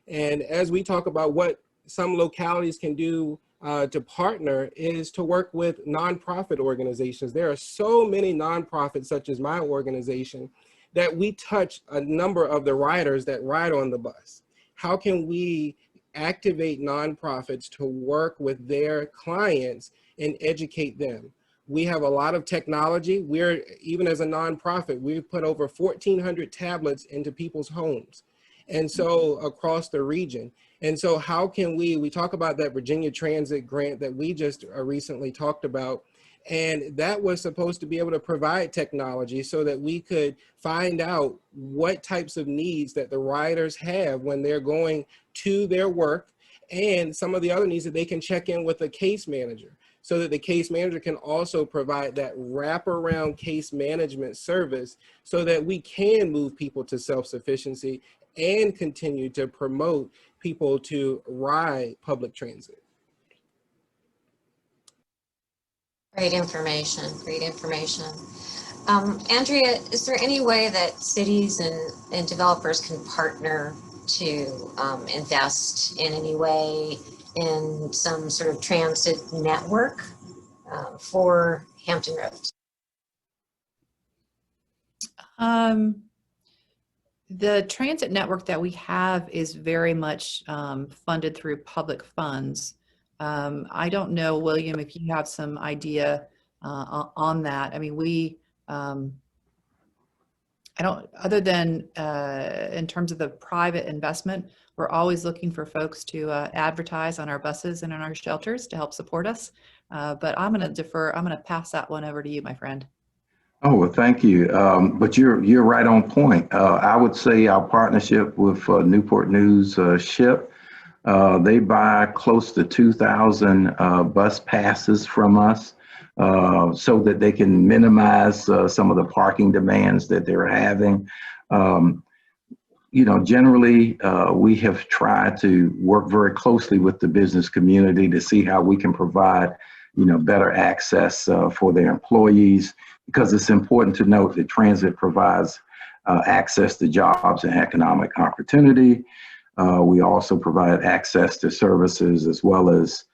And as we talk about what some localities can do to partner is to work with nonprofit organizations. There are so many nonprofits, such as my organization, that we touch a number of the riders that ride on the bus. How can we activate nonprofits to work with their clients and educate them? We have a lot of technology. We're, even as a nonprofit, we've put over 1,400 tablets into people's homes, and so across the region. And so how can we talk about that Virginia Transit grant that we just recently talked about, and that was supposed to be able to provide technology so that we could find out what types of needs that the riders have when they're going to their work, and some of the other needs that they can check in with a case manager, so that the case manager can also provide that wraparound case management service so that we can move people to self-sufficiency and continue to promote people to ride public transit. Great information, great information. Andrea, is there any way that cities and developers can partner to invest in any way in some sort of transit network for Hampton Roads? The transit network that we have is very much funded through public funds. I don't know, William, if you have some idea on that. I mean, I don't, other than in terms of the private investment, we're always looking for folks to advertise on our buses and in our shelters to help support us. But I'm going to defer, I'm going to pass that one over to you, my friend. Oh, well, thank you. But you're right on point. I would say our partnership with Newport News Ship, they buy close to 2,000 bus passes from us so that they can minimize some of the parking demands that they're having. You know, generally, we have tried to work very closely with the business community to see how we can provide better access for their employees, because it's important to note that transit provides access to jobs and economic opportunity. We also provide access to services as well as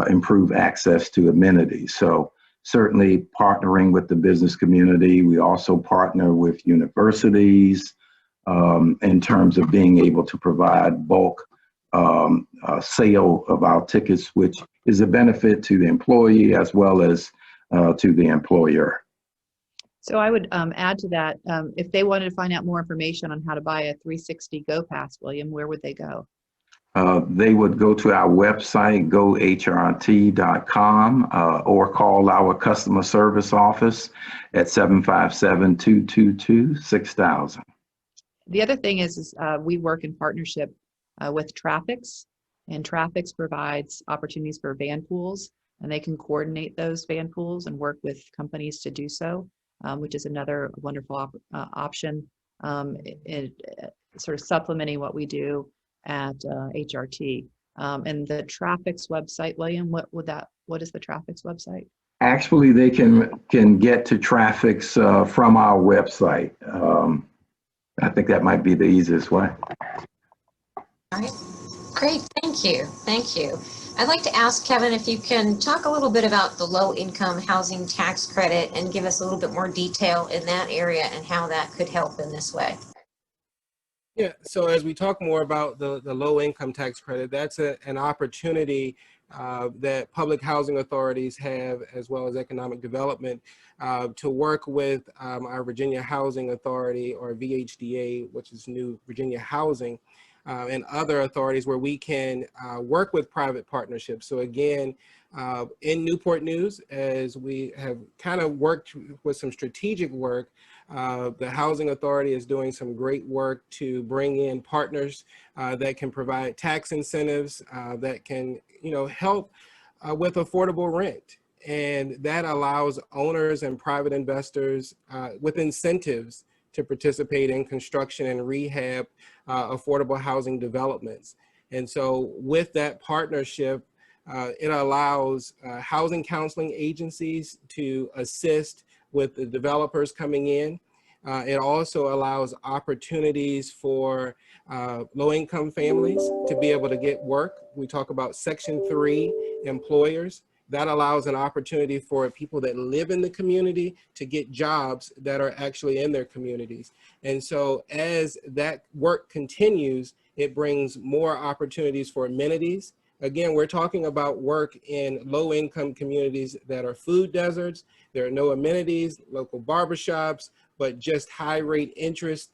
improve access to amenities. So certainly partnering with the business community. We also partner with universities in terms of being able to provide bulk sale of our tickets, which is a benefit to the employee as well as to the employer. So I would add to that, if they wanted to find out more information on how to buy a 360 Go Pass, William, where would they go? They would go to our website, gohrt.com, or call our customer service office at 757-222-6000. The other thing is we work in partnership with Traffics, and Traffics provides opportunities for van pools, and they can coordinate those van pools and work with companies to do so, which is another wonderful option, sort of supplementing what we do at HRT. And the Traffics website, William, what is the Traffics website? Actually, they can get to Traffics from our website. I think that might be the easiest way. All right, great, thank you, thank you. I'd like to ask Kevin if you can talk a little bit about the low-income housing tax credit and give us a little bit more detail in that area and how that could help in this way. Yeah, so as we talk more about the low income tax credit, that's an opportunity that public housing authorities have, as well as economic development, to work with our Virginia Housing Authority, or VHDA, which is New Virginia Housing, and other authorities where we can work with private partnerships. So again, in Newport News, as we have kind of worked with some strategic work, the Housing Authority is doing some great work to bring in partners that can provide tax incentives that can, help with affordable rent. And that allows owners and private investors with incentives to participate in construction and rehab affordable housing developments. And so with that partnership, it allows housing counseling agencies to assist with the developers coming in. It also allows opportunities for low-income families to be able to get work. We talk about Section 3 employers. That allows an opportunity for people that live in the community to get jobs that are actually in their communities. And so as that work continues, it brings more opportunities for amenities. Again, we're talking about work in low-income communities that are food deserts. There are no amenities, local barbershops, but just high rate interest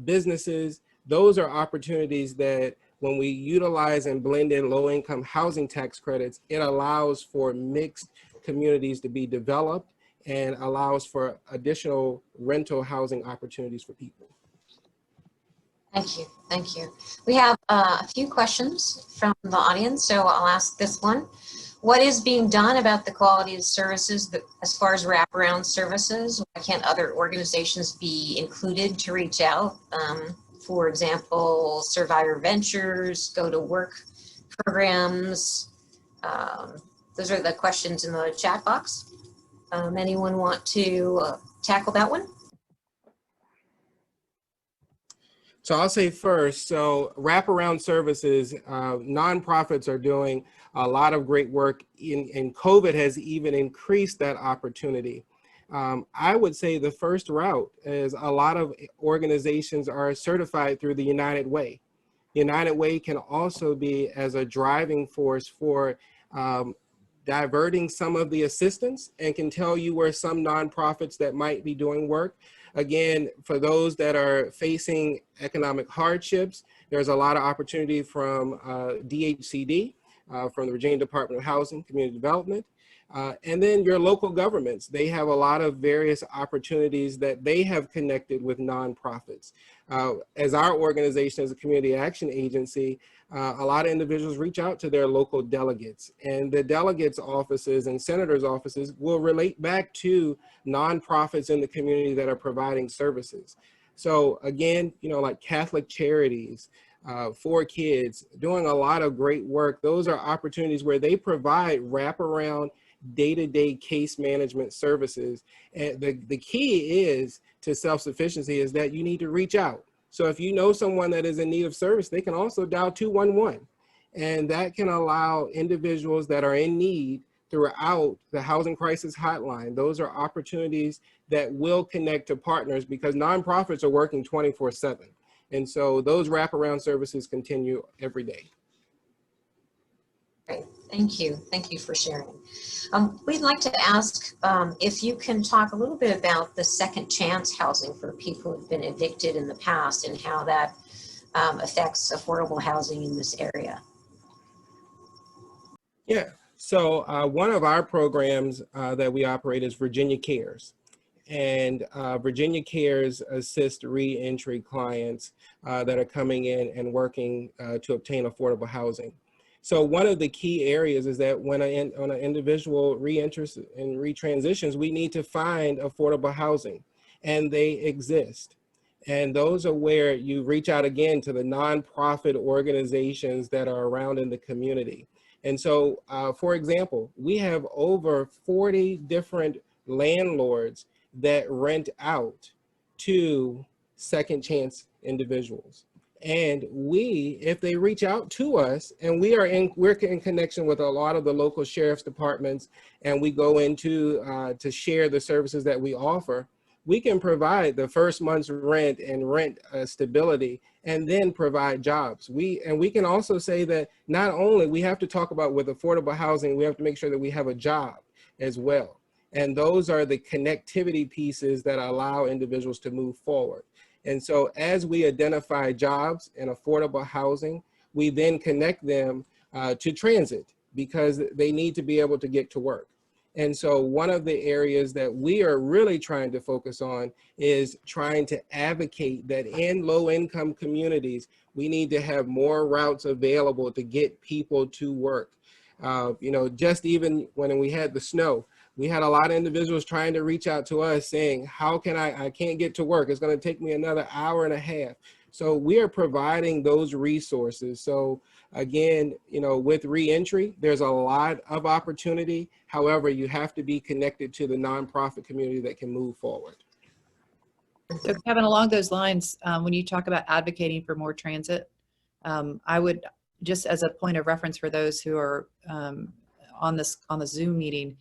businesses. Those are opportunities that when we utilize and blend in low-income housing tax credits, it allows for mixed communities to be developed and allows for additional rental housing opportunities for people. Thank you, thank you. We have a few questions from the audience, so I'll ask this one. What is being done about the quality of services as far as wraparound services? Why can't other organizations be included to reach out? For example, Survivor Ventures, Go to Work programs. Those are the questions in the chat box. Anyone want to tackle that one? So I'll say first, so wraparound services, nonprofits are doing a lot of great work, and COVID has even increased that opportunity. I would say the first route is a lot of organizations are certified through the United Way. United Way can also be as a driving force for diverting some of the assistance, and can tell you where some nonprofits that might be doing work. Again, for those that are facing economic hardships, there's a lot of opportunity from DHCD, from the Virginia Department of Housing, Community Development, and then your local governments. They have a lot of various opportunities that they have connected with nonprofits. As our organization, as a community action agency, a lot of individuals reach out to their local delegates, and the delegates' offices and senators' offices will relate back to nonprofits in the community that are providing services. So again, like Catholic Charities, 4 kids, doing a lot of great work. Those are opportunities where they provide wraparound day-to-day case management services. And the key is to self-sufficiency is that you need to reach out. So if you know someone that is in need of service, they can also dial 211. And that can allow individuals that are in need throughout the housing crisis hotline. Those are opportunities that will connect to partners because nonprofits are working 24/7. And so those wraparound services continue every day. Great, thank you. Thank you for sharing. We'd like to ask if you can talk a little bit about the second chance housing for people who've been evicted in the past and how that affects affordable housing in this area. Yeah, so one of our programs that we operate is Virginia Cares. And Virginia Cares assist re-entry clients that are coming in and working to obtain affordable housing. So one of the key areas is that when an individual re-enters and retransitions, we need to find affordable housing, and they exist. And those are where you reach out again to the nonprofit organizations that are around in the community. And so, for example, we have over 40 different landlords that rent out to second chance individuals. And if they reach out to us, and we're in connection with a lot of the local sheriff's departments, and we go into to share the services that we offer, we can provide the first month's rent and rent stability, and then provide jobs. We can also say that not only we have to talk about with affordable housing, we have to make sure that we have a job as well. And those are the connectivity pieces that allow individuals to move forward. And so as we identify jobs and affordable housing, we then connect them to transit because they need to be able to get to work. And so one of the areas that we are really trying to focus on is trying to advocate that in low-income communities, we need to have more routes available to get people to work. Just even when we had the snow, we had a lot of individuals trying to reach out to us saying, how can I can't get to work. It's going to take me another hour and a half. So we are providing those resources. So again, with reentry, there's a lot of opportunity. However, you have to be connected to the nonprofit community that can move forward. So Kevin, along those lines, when you talk about advocating for more transit, I would, just as a point of reference for those who are on the Zoom meeting,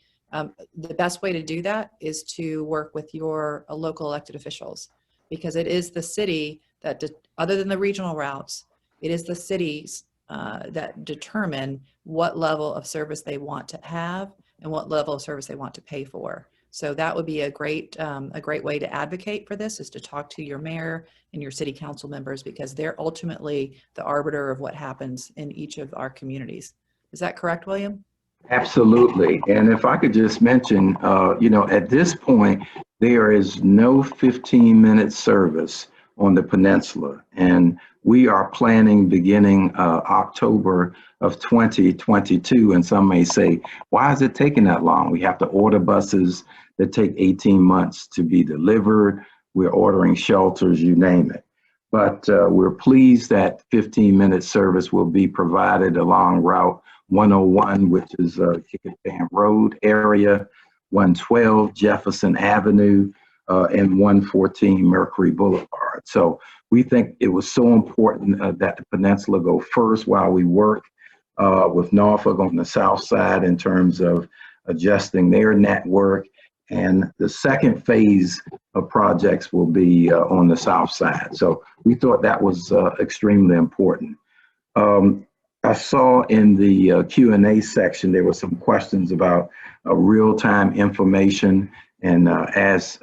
the best way to do that is to work with your local elected officials, because it is the city that, other than the regional routes, it is the cities that determine what level of service they want to have and what level of service they want to pay for. So that would be a great way to advocate for this, is to talk to your mayor and your city council members, because they're ultimately the arbiter of what happens in each of our communities. Is that correct, William? Absolutely. And if I could just mention, at this point, there is no 15-minute service on the peninsula. And we are planning beginning October of 2022. And some may say, why is it taking that long? We have to order buses that take 18 months to be delivered. We're ordering shelters, you name it. But we're pleased that 15-minute service will be provided along Route 101, which is Kickapan Road area, 112 Jefferson Avenue, and 114 Mercury Boulevard. So we think it was so important that the peninsula go first while we work with Norfolk on the south side in terms of adjusting their network. And the second phase of projects will be on the south side. So we thought that was extremely important. I saw in the Q&A section, there were some questions about real-time information. And as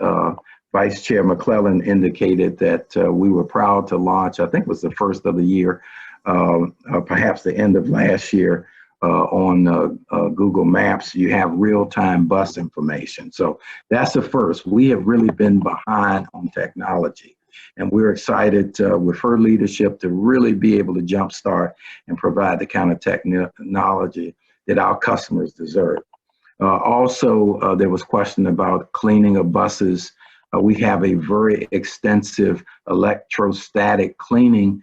Vice Chair McClellan indicated, that we were proud to launch, I think it was the first of the year, perhaps the end of last year, on Google Maps, you have real-time bus information. So that's the first. We have really been behind on technology. And we're excited with her leadership to really be able to jumpstart and provide the kind of technology that our customers deserve. Also, there was a question about cleaning of buses. We have a very extensive electrostatic cleaning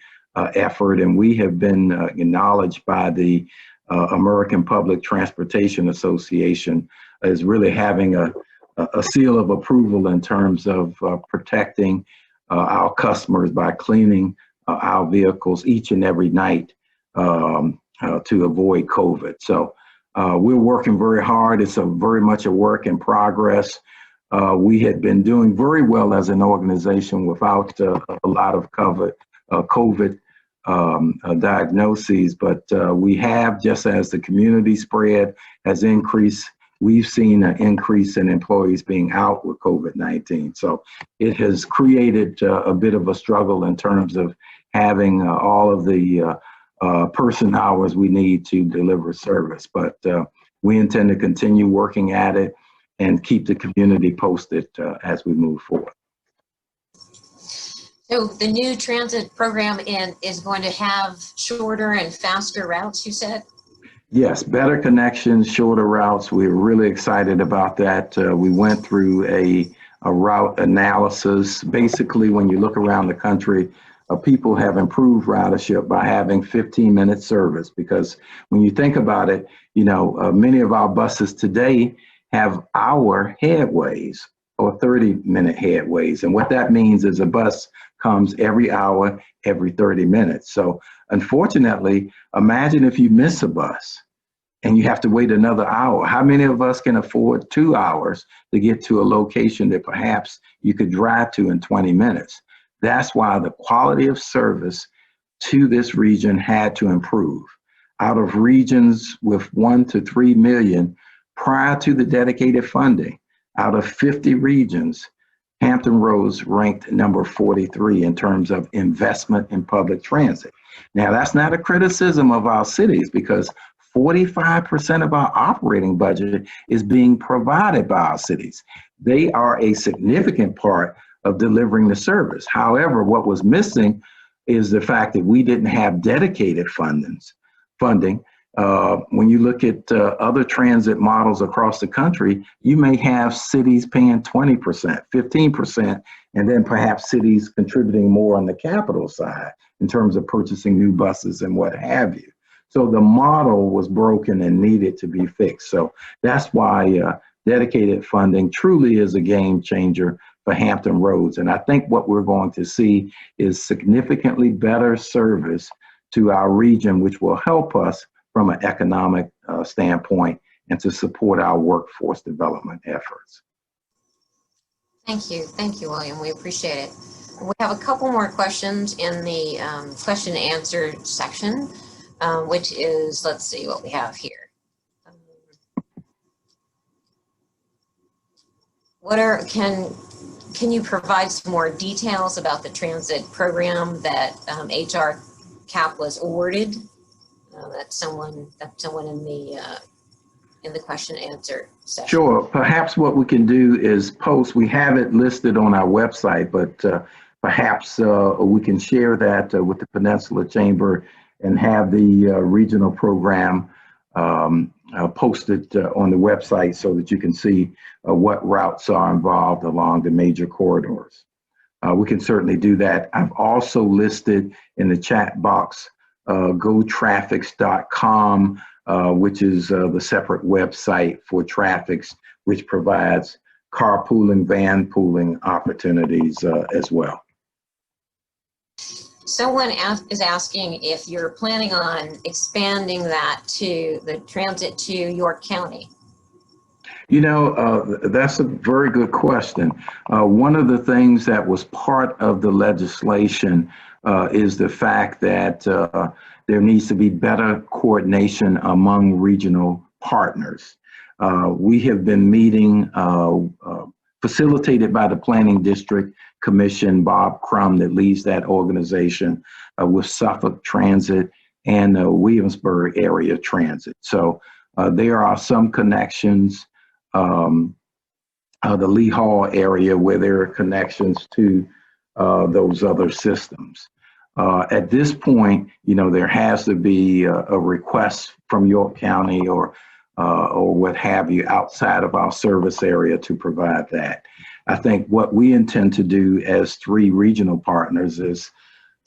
effort, and we have been acknowledged by the American Public Transportation Association as really having a seal of approval in terms of protecting our customers by cleaning our vehicles each and every night to avoid COVID. So we're working very hard. It's very much a work in progress. We had been doing very well as an organization without a lot of COVID diagnoses, but we have, just as the community spread has increased, we've seen an increase in employees being out with COVID-19. So it has created a bit of a struggle in terms of having all of the person hours we need to deliver service. But we intend to continue working at it and keep the community posted as we move forward. So the new transit program is going to have shorter and faster routes, you said? Yes, better connections, shorter routes. We're really excited about that. We went through a route analysis. Basically, when you look around the country, people have improved ridership by having 15-minute service, because when you think about it, you know, many of our buses today have hour headways or 30-minute headways. And what that means is a bus comes every hour, every 30 minutes. So unfortunately, imagine if you miss a bus and you have to wait another hour. How many of us can afford 2 hours to get to a location that perhaps you could drive to in 20 minutes? That's why the quality of service to this region had to improve. Out of regions with 1 to 3 million prior to the dedicated funding, out of 50 regions, Hampton Roads ranked number 43 in terms of investment in public transit. Now, that's not a criticism of our cities, because 45% of our operating budget is being provided by our cities. They are a significant part of delivering the service. However, what was missing is the fact that we didn't have dedicated funding. When you look at other transit models across the country, you may have cities paying 20%, 15%, and then perhaps cities contributing more on the capital side in terms of purchasing new buses and what have you. So the model was broken and needed to be fixed. So that's why dedicated funding truly is a game changer for Hampton Roads. And I think what we're going to see is significantly better service to our region, which will help us from an economic standpoint and to support our workforce development efforts. Thank you, William. We appreciate it. We have a couple more questions in the question and answer section, which is, let's see what we have here. Can you provide some more details about the transit program that HR CAP was awarded? That's someone in the question and answer section. Sure. Perhaps what we can do is post. We have it listed on our website, but perhaps we can share that with the Peninsula Chamber and have the regional program posted on the website so that you can see what routes are involved along the major corridors. We can certainly do that. I've also listed in the chat box gotraffics.com, which is the separate website for Traffics, which provides carpooling, van pooling opportunities as well. Someone is asking if you're planning on expanding that to the transit to York County. You know, that's a very good question. One of the things that was part of the legislation is the fact that there needs to be better coordination among regional partners. We have been meeting, facilitated by the Planning District Commission, Bob Crum, that leads that organization, with Suffolk Transit and Williamsburg Area Transit. So there are some connections, the Lee Hall area, where there are connections to those other systems. At this point, you know, there has to be a request from York County or what have you outside of our service area to provide that. I think what we intend to do as 3 regional partners is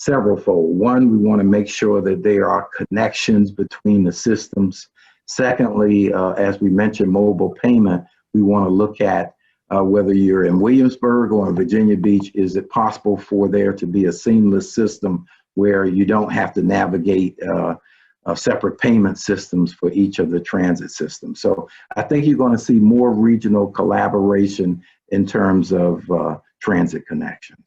severalfold. One, we want to make sure that there are connections between the systems. Secondly, as we mentioned, mobile payment, we want to look at whether you're in Williamsburg or in Virginia Beach, is it possible for there to be a seamless system where you don't have to navigate separate payment systems for each of the transit systems. So I think you're going to see more regional collaboration in terms of transit connections.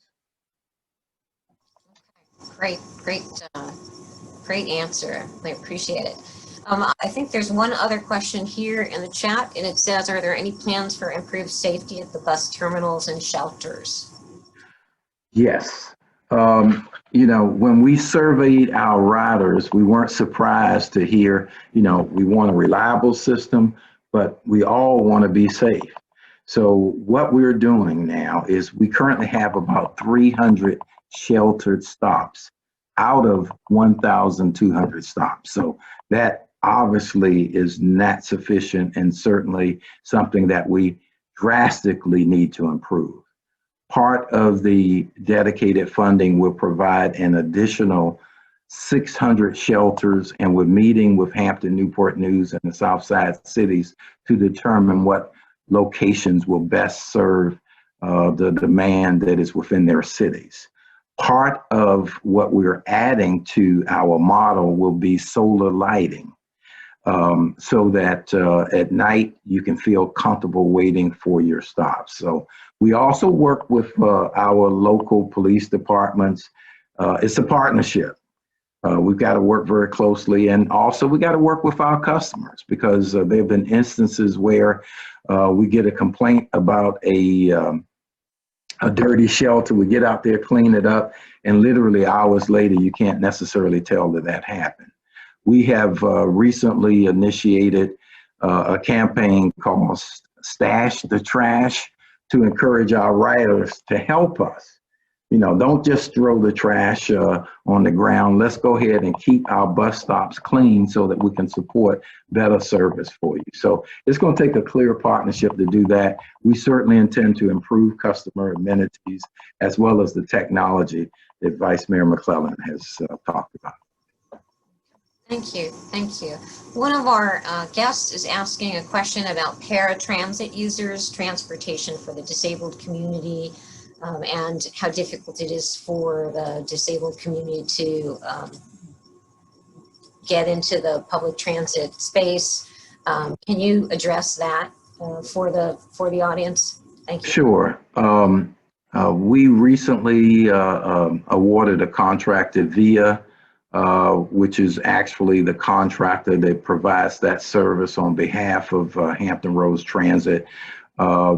Great, great answer. I appreciate it. I think there's one other question here in the chat, and it says, are there any plans for improved safety at the bus terminals and shelters? Yes. You know, when we surveyed our riders, we weren't surprised to hear, you know, we want a reliable system, but we all want to be safe. So what we're doing now is we currently have about 300 sheltered stops out of 1,200 stops. So that obviously is not sufficient and certainly something that we drastically need to improve. Part of the dedicated funding will provide an additional 600 shelters, and we're meeting with Hampton, Newport News, and the Southside cities to determine what locations will best serve the demand that is within their cities. Part of what we're adding to our model will be solar lighting, so that at night you can feel comfortable waiting for your stops. So we also work with our local police departments. It's a partnership. We've got to work very closely, and also we got to work with our customers, because there have been instances where we get a complaint about a dirty shelter. We get out there, clean it up, and literally hours later you can't necessarily tell that happened. We have recently initiated a campaign called Stash the Trash to encourage our riders to help us. You know, don't just throw the trash on the ground. Let's go ahead and keep our bus stops clean so that we can support better service for you. So it's going to take a clear partnership to do that. We certainly intend to improve customer amenities as well as the technology that Vice Mayor McClellan has talked about. Thank you. Thank you. One of our guests is asking a question about paratransit users, transportation for the disabled community, and how difficult it is for the disabled community to get into the public transit space. Can you address that for the audience? Thank you. Sure. We recently awarded a contract to VIA, which is actually the contractor that provides that service on behalf of Hampton Roads Transit.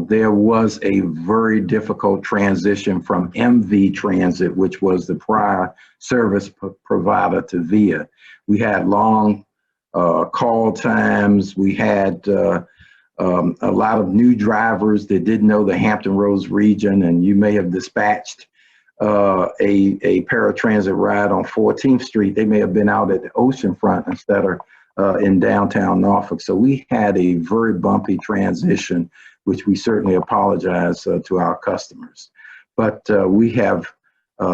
There was a very difficult transition from MV Transit, which was the prior service provider, to VIA. We had long call times. We had a lot of new drivers that didn't know the Hampton Roads region, and you may have dispatched a paratransit ride on 14th Street. They may have been out at the oceanfront instead of in downtown Norfolk. So we had a very bumpy transition, which we certainly apologize to our customers. But we have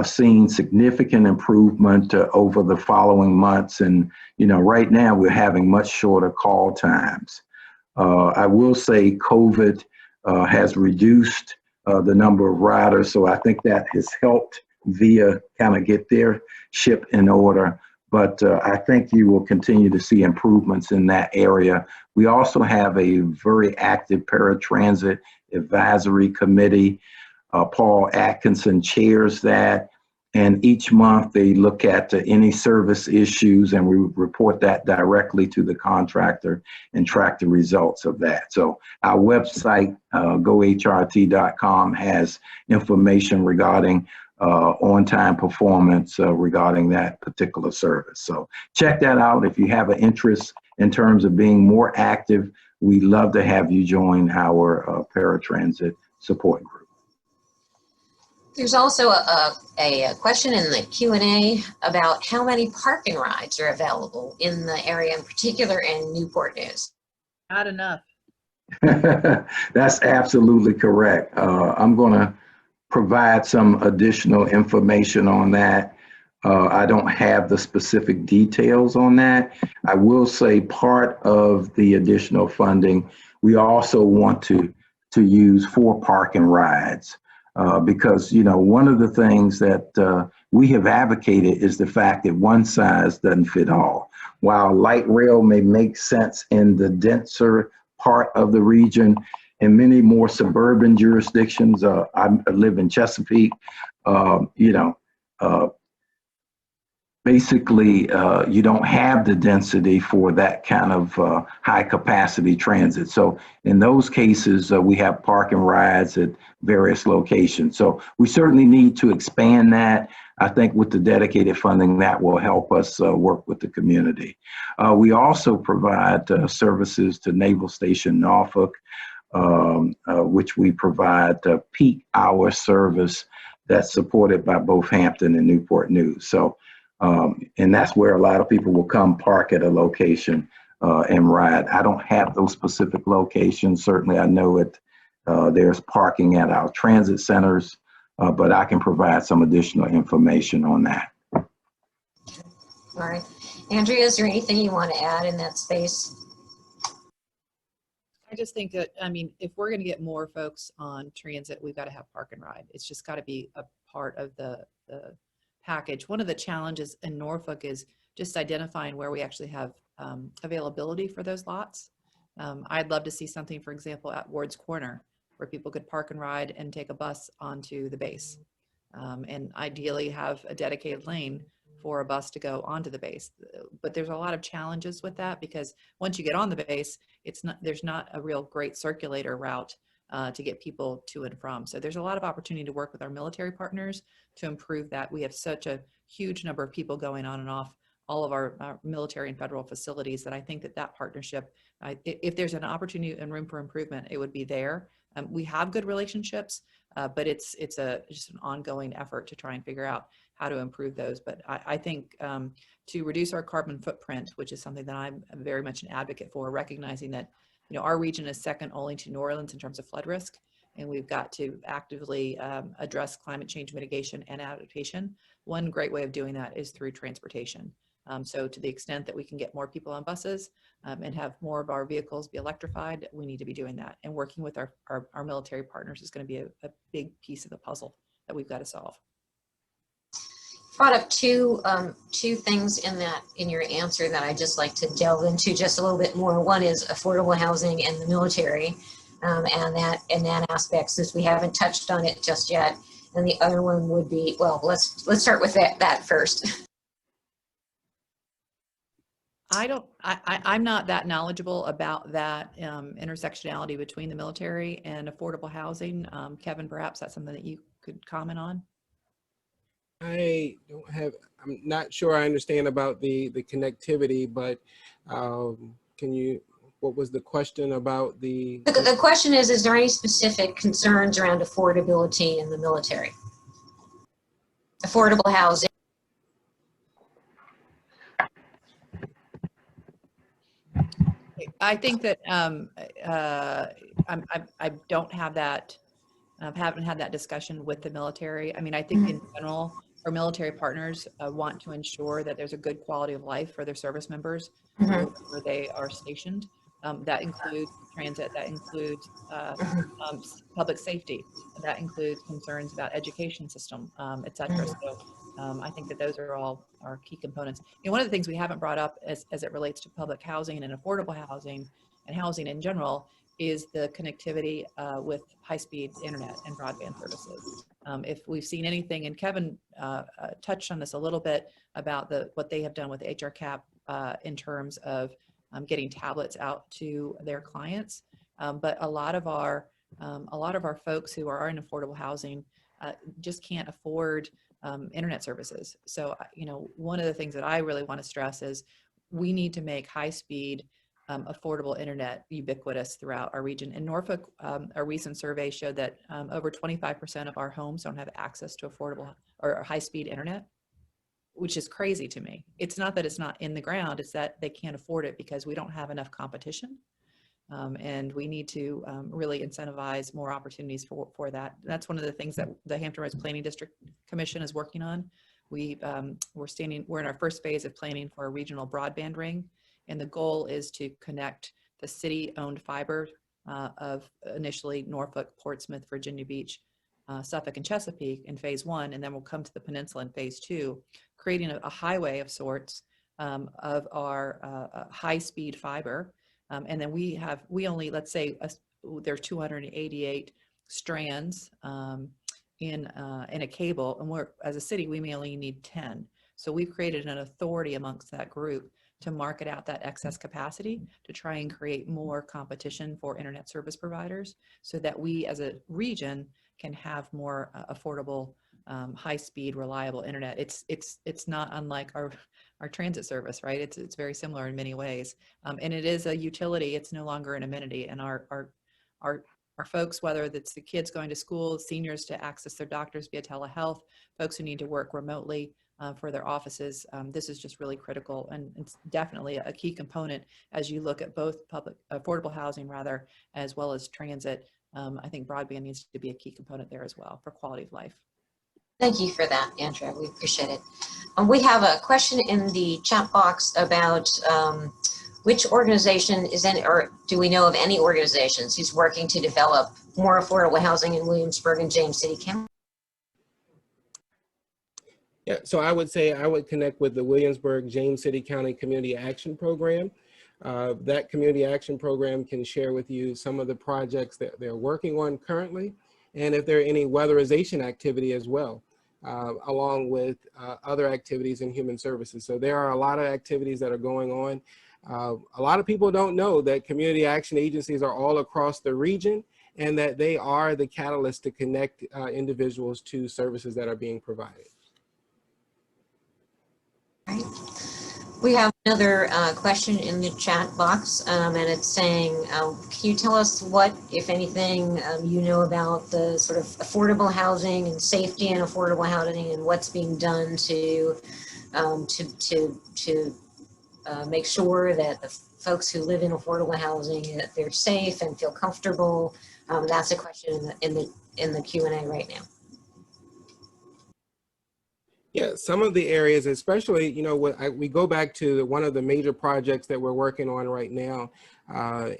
seen significant improvement over the following months. And, you know, right now we're having much shorter call times. I will say COVID has reduced the number of riders. So I think that has helped VIA kind of get their ship in order. But I think you will continue to see improvements in that area. We also have a very active paratransit advisory committee. Paul Atkinson chairs that. And each month they look at any service issues, and we report that directly to the contractor and track the results of that. So our website, gohrt.com, has information regarding on-time performance regarding that particular service. So check that out. If you have an interest in terms of being more active, we'd love to have you join our paratransit support group. There's also a question in the Q&A about how many parking rides are available in the area, in particular in Newport News. Not enough. That's absolutely correct. I'm going to provide some additional information on that. I don't have the specific details on that. I will say part of the additional funding, we also want to use for park and rides. Because, you know, one of the things that we have advocated is the fact that one size doesn't fit all. While light rail may make sense in the denser part of the region, in many more suburban jurisdictions, I live in Chesapeake, you know, basically, you don't have the density for that kind of high capacity transit. So in those cases, we have park and rides at various locations. So we certainly need to expand that. I think with the dedicated funding, that will help us work with the community. We also provide services to Naval Station Norfolk, which we provide peak hour service that's supported by both Hampton and Newport News. So and that's where a lot of people will come park at a location and ride. I don't have those specific locations. Certainly, I know it. There's parking at our transit centers, but I can provide some additional information on that. All right. Andrea, is there anything you want to add in that space? I just think that, I mean, if we're going to get more folks on transit, we've got to have park and ride. It's just got to be a part of the package. One of the challenges in Norfolk is just identifying where we actually have availability for those lots. I'd love to see something, for example, at Ward's Corner, where people could park and ride and take a bus onto the base, and ideally have a dedicated lane for a bus to go onto the base. But there's a lot of challenges with that, because once you get on the base, there's not a real great circulator route to get people to and from. So there's a lot of opportunity to work with our military partners to improve that. We have such a huge number of people going on and off all of our military and federal facilities that I think that partnership, if there's an opportunity and room for improvement, it would be there. We have good relationships, but it's just an ongoing effort to try and figure out how to improve those. But I think to reduce our carbon footprint, which is something that I'm very much an advocate for, recognizing that, you know, our region is second only to New Orleans in terms of flood risk, and we've got to actively address climate change mitigation and adaptation. One great way of doing that is through transportation. So to the extent that we can get more people on buses and have more of our vehicles be electrified, we need to be doing that. And working with our military partners is going to be a big piece of the puzzle that we've got to solve. Brought up two things in your answer that I just like to delve into just a little bit more. One is affordable housing and the military, and that aspect, since we haven't touched on it just yet. And the other one would be, well, let's start with that first. I'm not that knowledgeable about that intersectionality between the military and affordable housing. Kevin, perhaps that's something that you could comment on. I'm not sure I understand about the connectivity, but what was the question about the question is there any specific concerns around affordability in the military? Affordable housing. I think that I don't have that. Haven't had that discussion with the military. I mean, I think in general, our military partners want to ensure that there's a good quality of life for their service members where they are stationed. That includes transit, that includes public safety, that includes concerns about education system, et cetera. So I think that those are all our key components. You know, one of the things we haven't brought up as it relates to public housing and affordable housing and housing in general is the connectivity with high-speed internet and broadband services. If we've seen anything, and Kevin touched on this a little bit about what they have done with HR CAP in terms of getting tablets out to their clients, but a lot of our folks who are in affordable housing just can't afford internet services. So, you know, one of the things that I really want to stress is we need to make high-speed affordable internet ubiquitous throughout our region. In Norfolk, a recent survey showed that over 25% of our homes don't have access to affordable or high-speed internet, which is crazy to me. It's not that it's not in the ground, it's that they can't afford it because we don't have enough competition. And we need to really incentivize more opportunities for that. That's one of the things that the Hampton Roads Planning District Commission is working on we're in our first phase of planning for a regional broadband ring. And the goal is to connect the city-owned fiber of initially Norfolk, Portsmouth, Virginia Beach, Suffolk, and Chesapeake in phase 1, and then we'll come to the peninsula in phase 2, creating a highway of sorts of our high-speed fiber. And then we only, let's say there are 288 strands in a cable, and as a city, we may only need 10. So we've created an authority amongst that group to market out that excess capacity to try and create more competition for internet service providers so that we as a region can have more affordable, high-speed, reliable internet. It's not unlike our transit service, right? It's very similar in many ways. And it is a utility, it's no longer an amenity. And our folks, whether it's the kids going to school, seniors to access their doctors via telehealth, folks who need to work remotely, for their offices. This is just really critical, and it's definitely a key component as you look at both affordable housing rather, as well as transit. I think broadband needs to be a key component there as well for quality of life. Thank you for that, Andrea. We appreciate it. We have a question in the chat box about which organization is in, or do we know of any organizations who's working to develop more affordable housing in Williamsburg and James City County? Yeah, so I would say I would connect with the Williamsburg James City County Community Action Program. That Community Action Program can share with you some of the projects that they're working on currently, and if there are any weatherization activity as well, along with other activities in human services. So there are a lot of activities that are going on. A lot of people don't know that community action agencies are all across the region and that they are the catalyst to connect individuals to services that are being provided. Right. We have another question in the chat box, and it's saying, can you tell us what, if anything, you know about the sort of affordable housing and safety and affordable housing, and what's being done to make sure that the folks who live in affordable housing, that they're safe and feel comfortable? That's a question in the Q&A right now. Yeah, some of the areas, especially, you know, we go back to one of the major projects that we're working on right now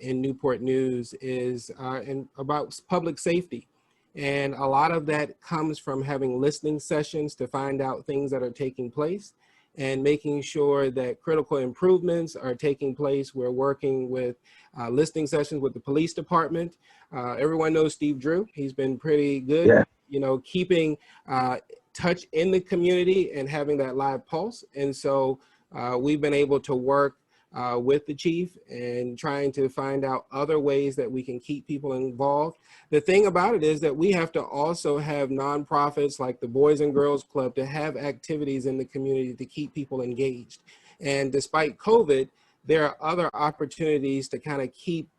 in Newport News is about public safety. And a lot of that comes from having listening sessions to find out things that are taking place and making sure that critical improvements are taking place. We're working with listening sessions with the police department. Everyone knows Steve Drew. He's been pretty good, yeah, you know, keeping touch in the community and having that live pulse. And so we've been able to work with the chief and trying to find out other ways that we can keep people involved. The thing about it is that we have to also have nonprofits like the Boys and Girls Club to have activities in the community to keep people engaged. And despite COVID, there are other opportunities to kind of keep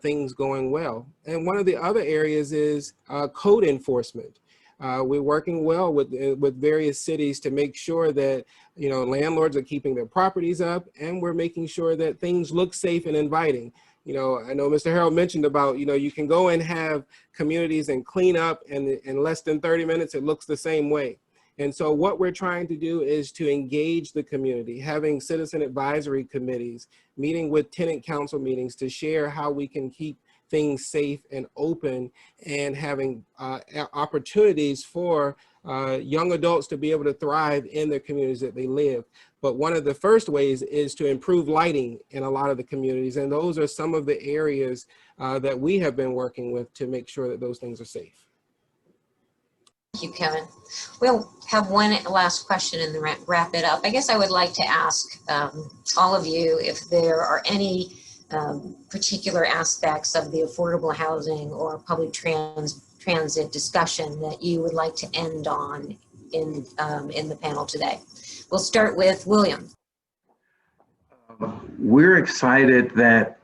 things going well. And one of the other areas is code enforcement. We're working well with various cities to make sure that, you know, landlords are keeping their properties up, and we're making sure that things look safe and inviting. You know, I know Mr. Harold mentioned about, you know, you can go and have communities and clean up, and in less than 30 minutes, it looks the same way. And so what we're trying to do is to engage the community, having citizen advisory committees, meeting with tenant council meetings to share how we can keep things safe and open, and having opportunities for young adults to be able to thrive in their communities that they live. But one of the first ways is to improve lighting in a lot of the communities. And those are some of the areas that we have been working with to make sure that those things are safe. Thank you, Kevin. We'll have one last question and then wrap it up. I guess I would like to ask all of you if there are any particular aspects of the affordable housing or public transit discussion that you would like to end on in the panel today. We'll start with William. We're excited that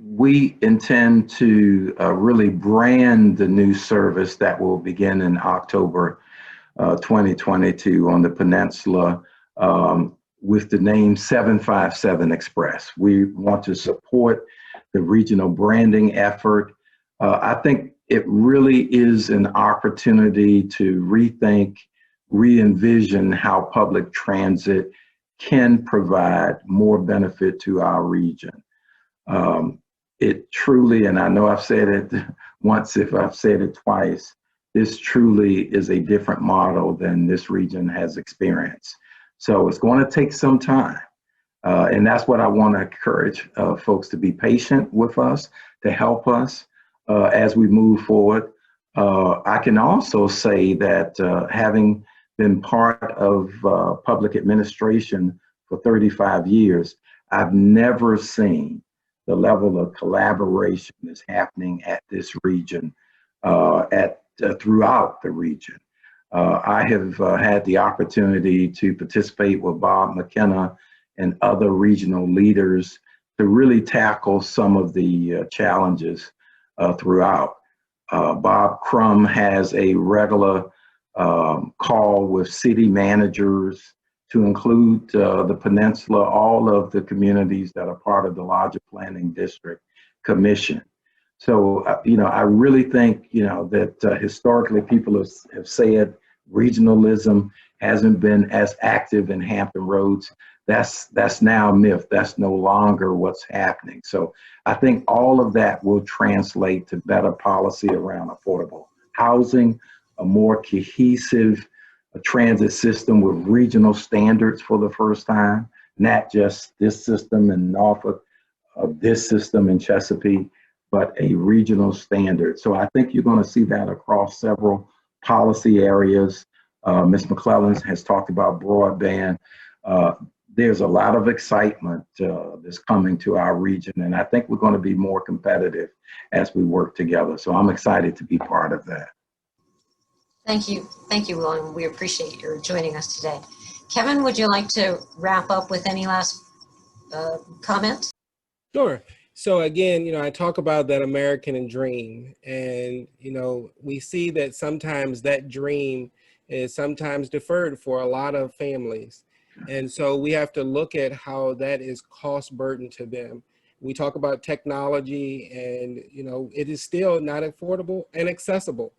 we intend to really brand the new service that will begin in October 2022 on the peninsula with the name 757 Express. We want to support the regional branding effort. I think it really is an opportunity to rethink re-envision how public transit can provide more benefit to our region. It truly, and I know I've said it once, if I've said it twice, this truly is a different model than this region has experienced. So it's going to take some time. And that's what I want to encourage folks to be patient with us, to help us as we move forward. I can also say that having been part of public administration for 35 years, I've never seen the level of collaboration that's happening at this region, throughout the region. I have had the opportunity to participate with Bob McKenna and other regional leaders to really tackle some of the challenges throughout. Bob Crum has a regular call with city managers to include the peninsula, all of the communities that are part of the larger planning district commission. So, I really think, that historically people have said regionalism hasn't been as active in Hampton Roads. That's now a myth. That's no longer what's happening. So I think all of that will translate to better policy around affordable housing, a more cohesive transit system with regional standards for the first time, not just this system in Norfolk, this system in Chesapeake, but a regional standard. So I think you're going to see that across several policy areas. Ms. McClellan has talked about broadband. There's a lot of excitement that's coming to our region, and I think we're going to be more competitive as we work together. So I'm excited to be part of that. Thank you, William. We appreciate your joining us today. Kevin, would you like to wrap up with any last comments? Sure. So again, I talk about that American dream, and, we see that sometimes that dream is sometimes deferred for a lot of families. And so we have to look at how that is cost burden to them. We talk about technology and, it is still not affordable and accessible.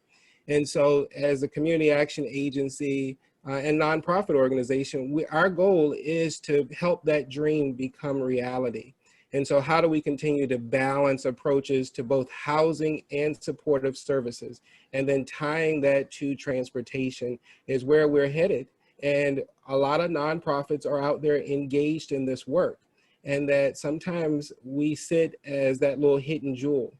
And so as a community action agency and nonprofit organization, our goal is to help that dream become reality. And so how do we continue to balance approaches to both housing and supportive services? And then tying that to transportation is where we're headed. And a lot of nonprofits are out there engaged in this work. And that sometimes we sit as that little hidden jewel.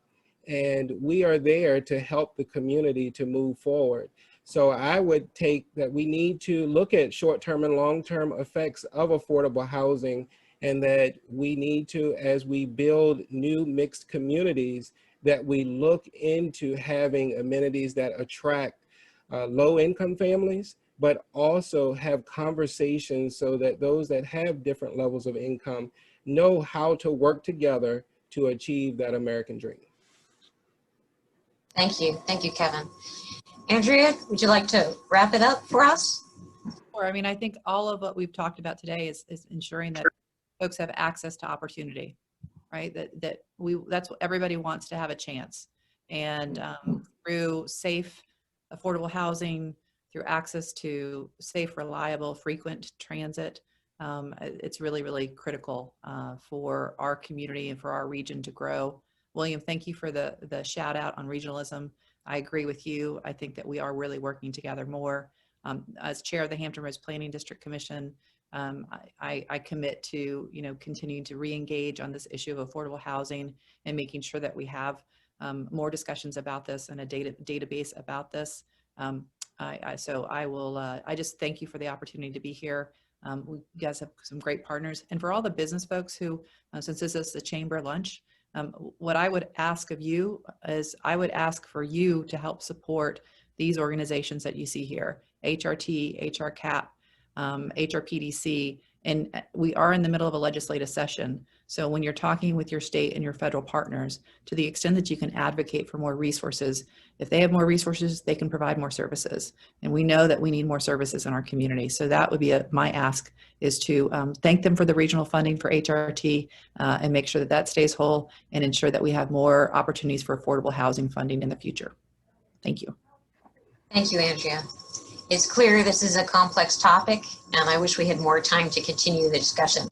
And we are there to help the community to move forward. So I would take that we need to look at short-term and long-term effects of affordable housing, and that we need to, as we build new mixed communities, that we look into having amenities that attract low-income families, but also have conversations so that those that have different levels of income know how to work together to achieve that American dream. Thank you, Kevin. Andrea, would you like to wrap it up for us? Sure. I think all of what we've talked about today is ensuring that folks have access to opportunity, right? That's what everybody wants, to have a chance. And through safe, affordable housing, through access to safe, reliable, frequent transit, it's really, really critical for our community and for our region to grow. William, thank you for the shout out on regionalism. I agree with you. I think that we are really working together more. As chair of the Hampton Roads Planning District Commission, I commit to continuing to re-engage on this issue of affordable housing and making sure that we have more discussions about this and a database about this. I just thank you for the opportunity to be here. You guys have some great partners, and for all the business folks who, since this is the chamber lunch, what I would ask of you is I would ask for you to help support these organizations that you see here: HRT, HRCAP, HRPDC, and we are in the middle of a legislative session. So when you're talking with your state and your federal partners, to the extent that you can advocate for more resources, if they have more resources, they can provide more services. And we know that we need more services in our community. So that would be my ask, is to thank them for the regional funding for HRT and make sure that that stays whole, and ensure that we have more opportunities for affordable housing funding in the future. Thank you. Thank you, Andrea. It's clear this is a complex topic, and I wish we had more time to continue the discussion.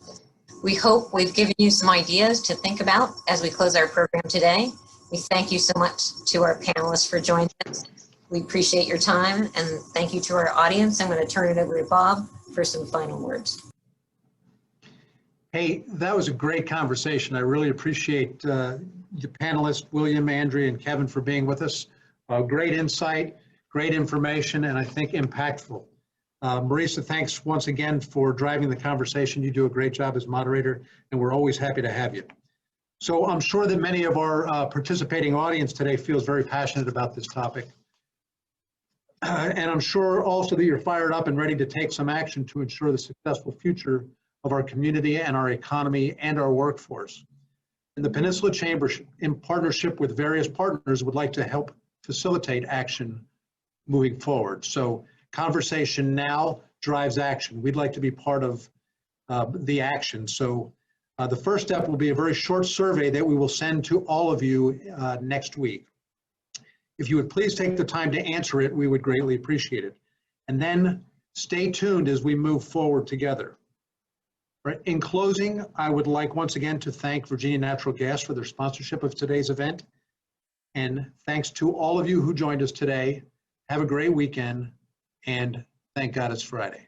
We hope we've given you some ideas to think about as we close our program today. We thank you so much to our panelists for joining us. We appreciate your time, and thank you to our audience. I'm going to turn it over to Bob for some final words. Hey, that was a great conversation. I really appreciate the panelists, William, Andrea, and Kevin, for being with us. Great insight, great information, and I think impactful. Marisa, thanks once again for driving the conversation. You do a great job as moderator, and we're always happy to have you. So I'm sure that many of our participating audience today feels very passionate about this topic. And I'm sure also that you're fired up and ready to take some action to ensure the successful future of our community and our economy and our workforce. And the Peninsula Chamber, in partnership with various partners, would like to help facilitate action moving forward. So conversation now drives action. We'd like to be part of the action. So the first step will be a very short survey that we will send to all of you next week. If you would please take the time to answer it, we would greatly appreciate it. And then stay tuned as we move forward together. Right. In closing, I would like once again to thank Virginia Natural Gas for their sponsorship of today's event. And thanks to all of you who joined us today. Have a great weekend, and thank God it's Friday.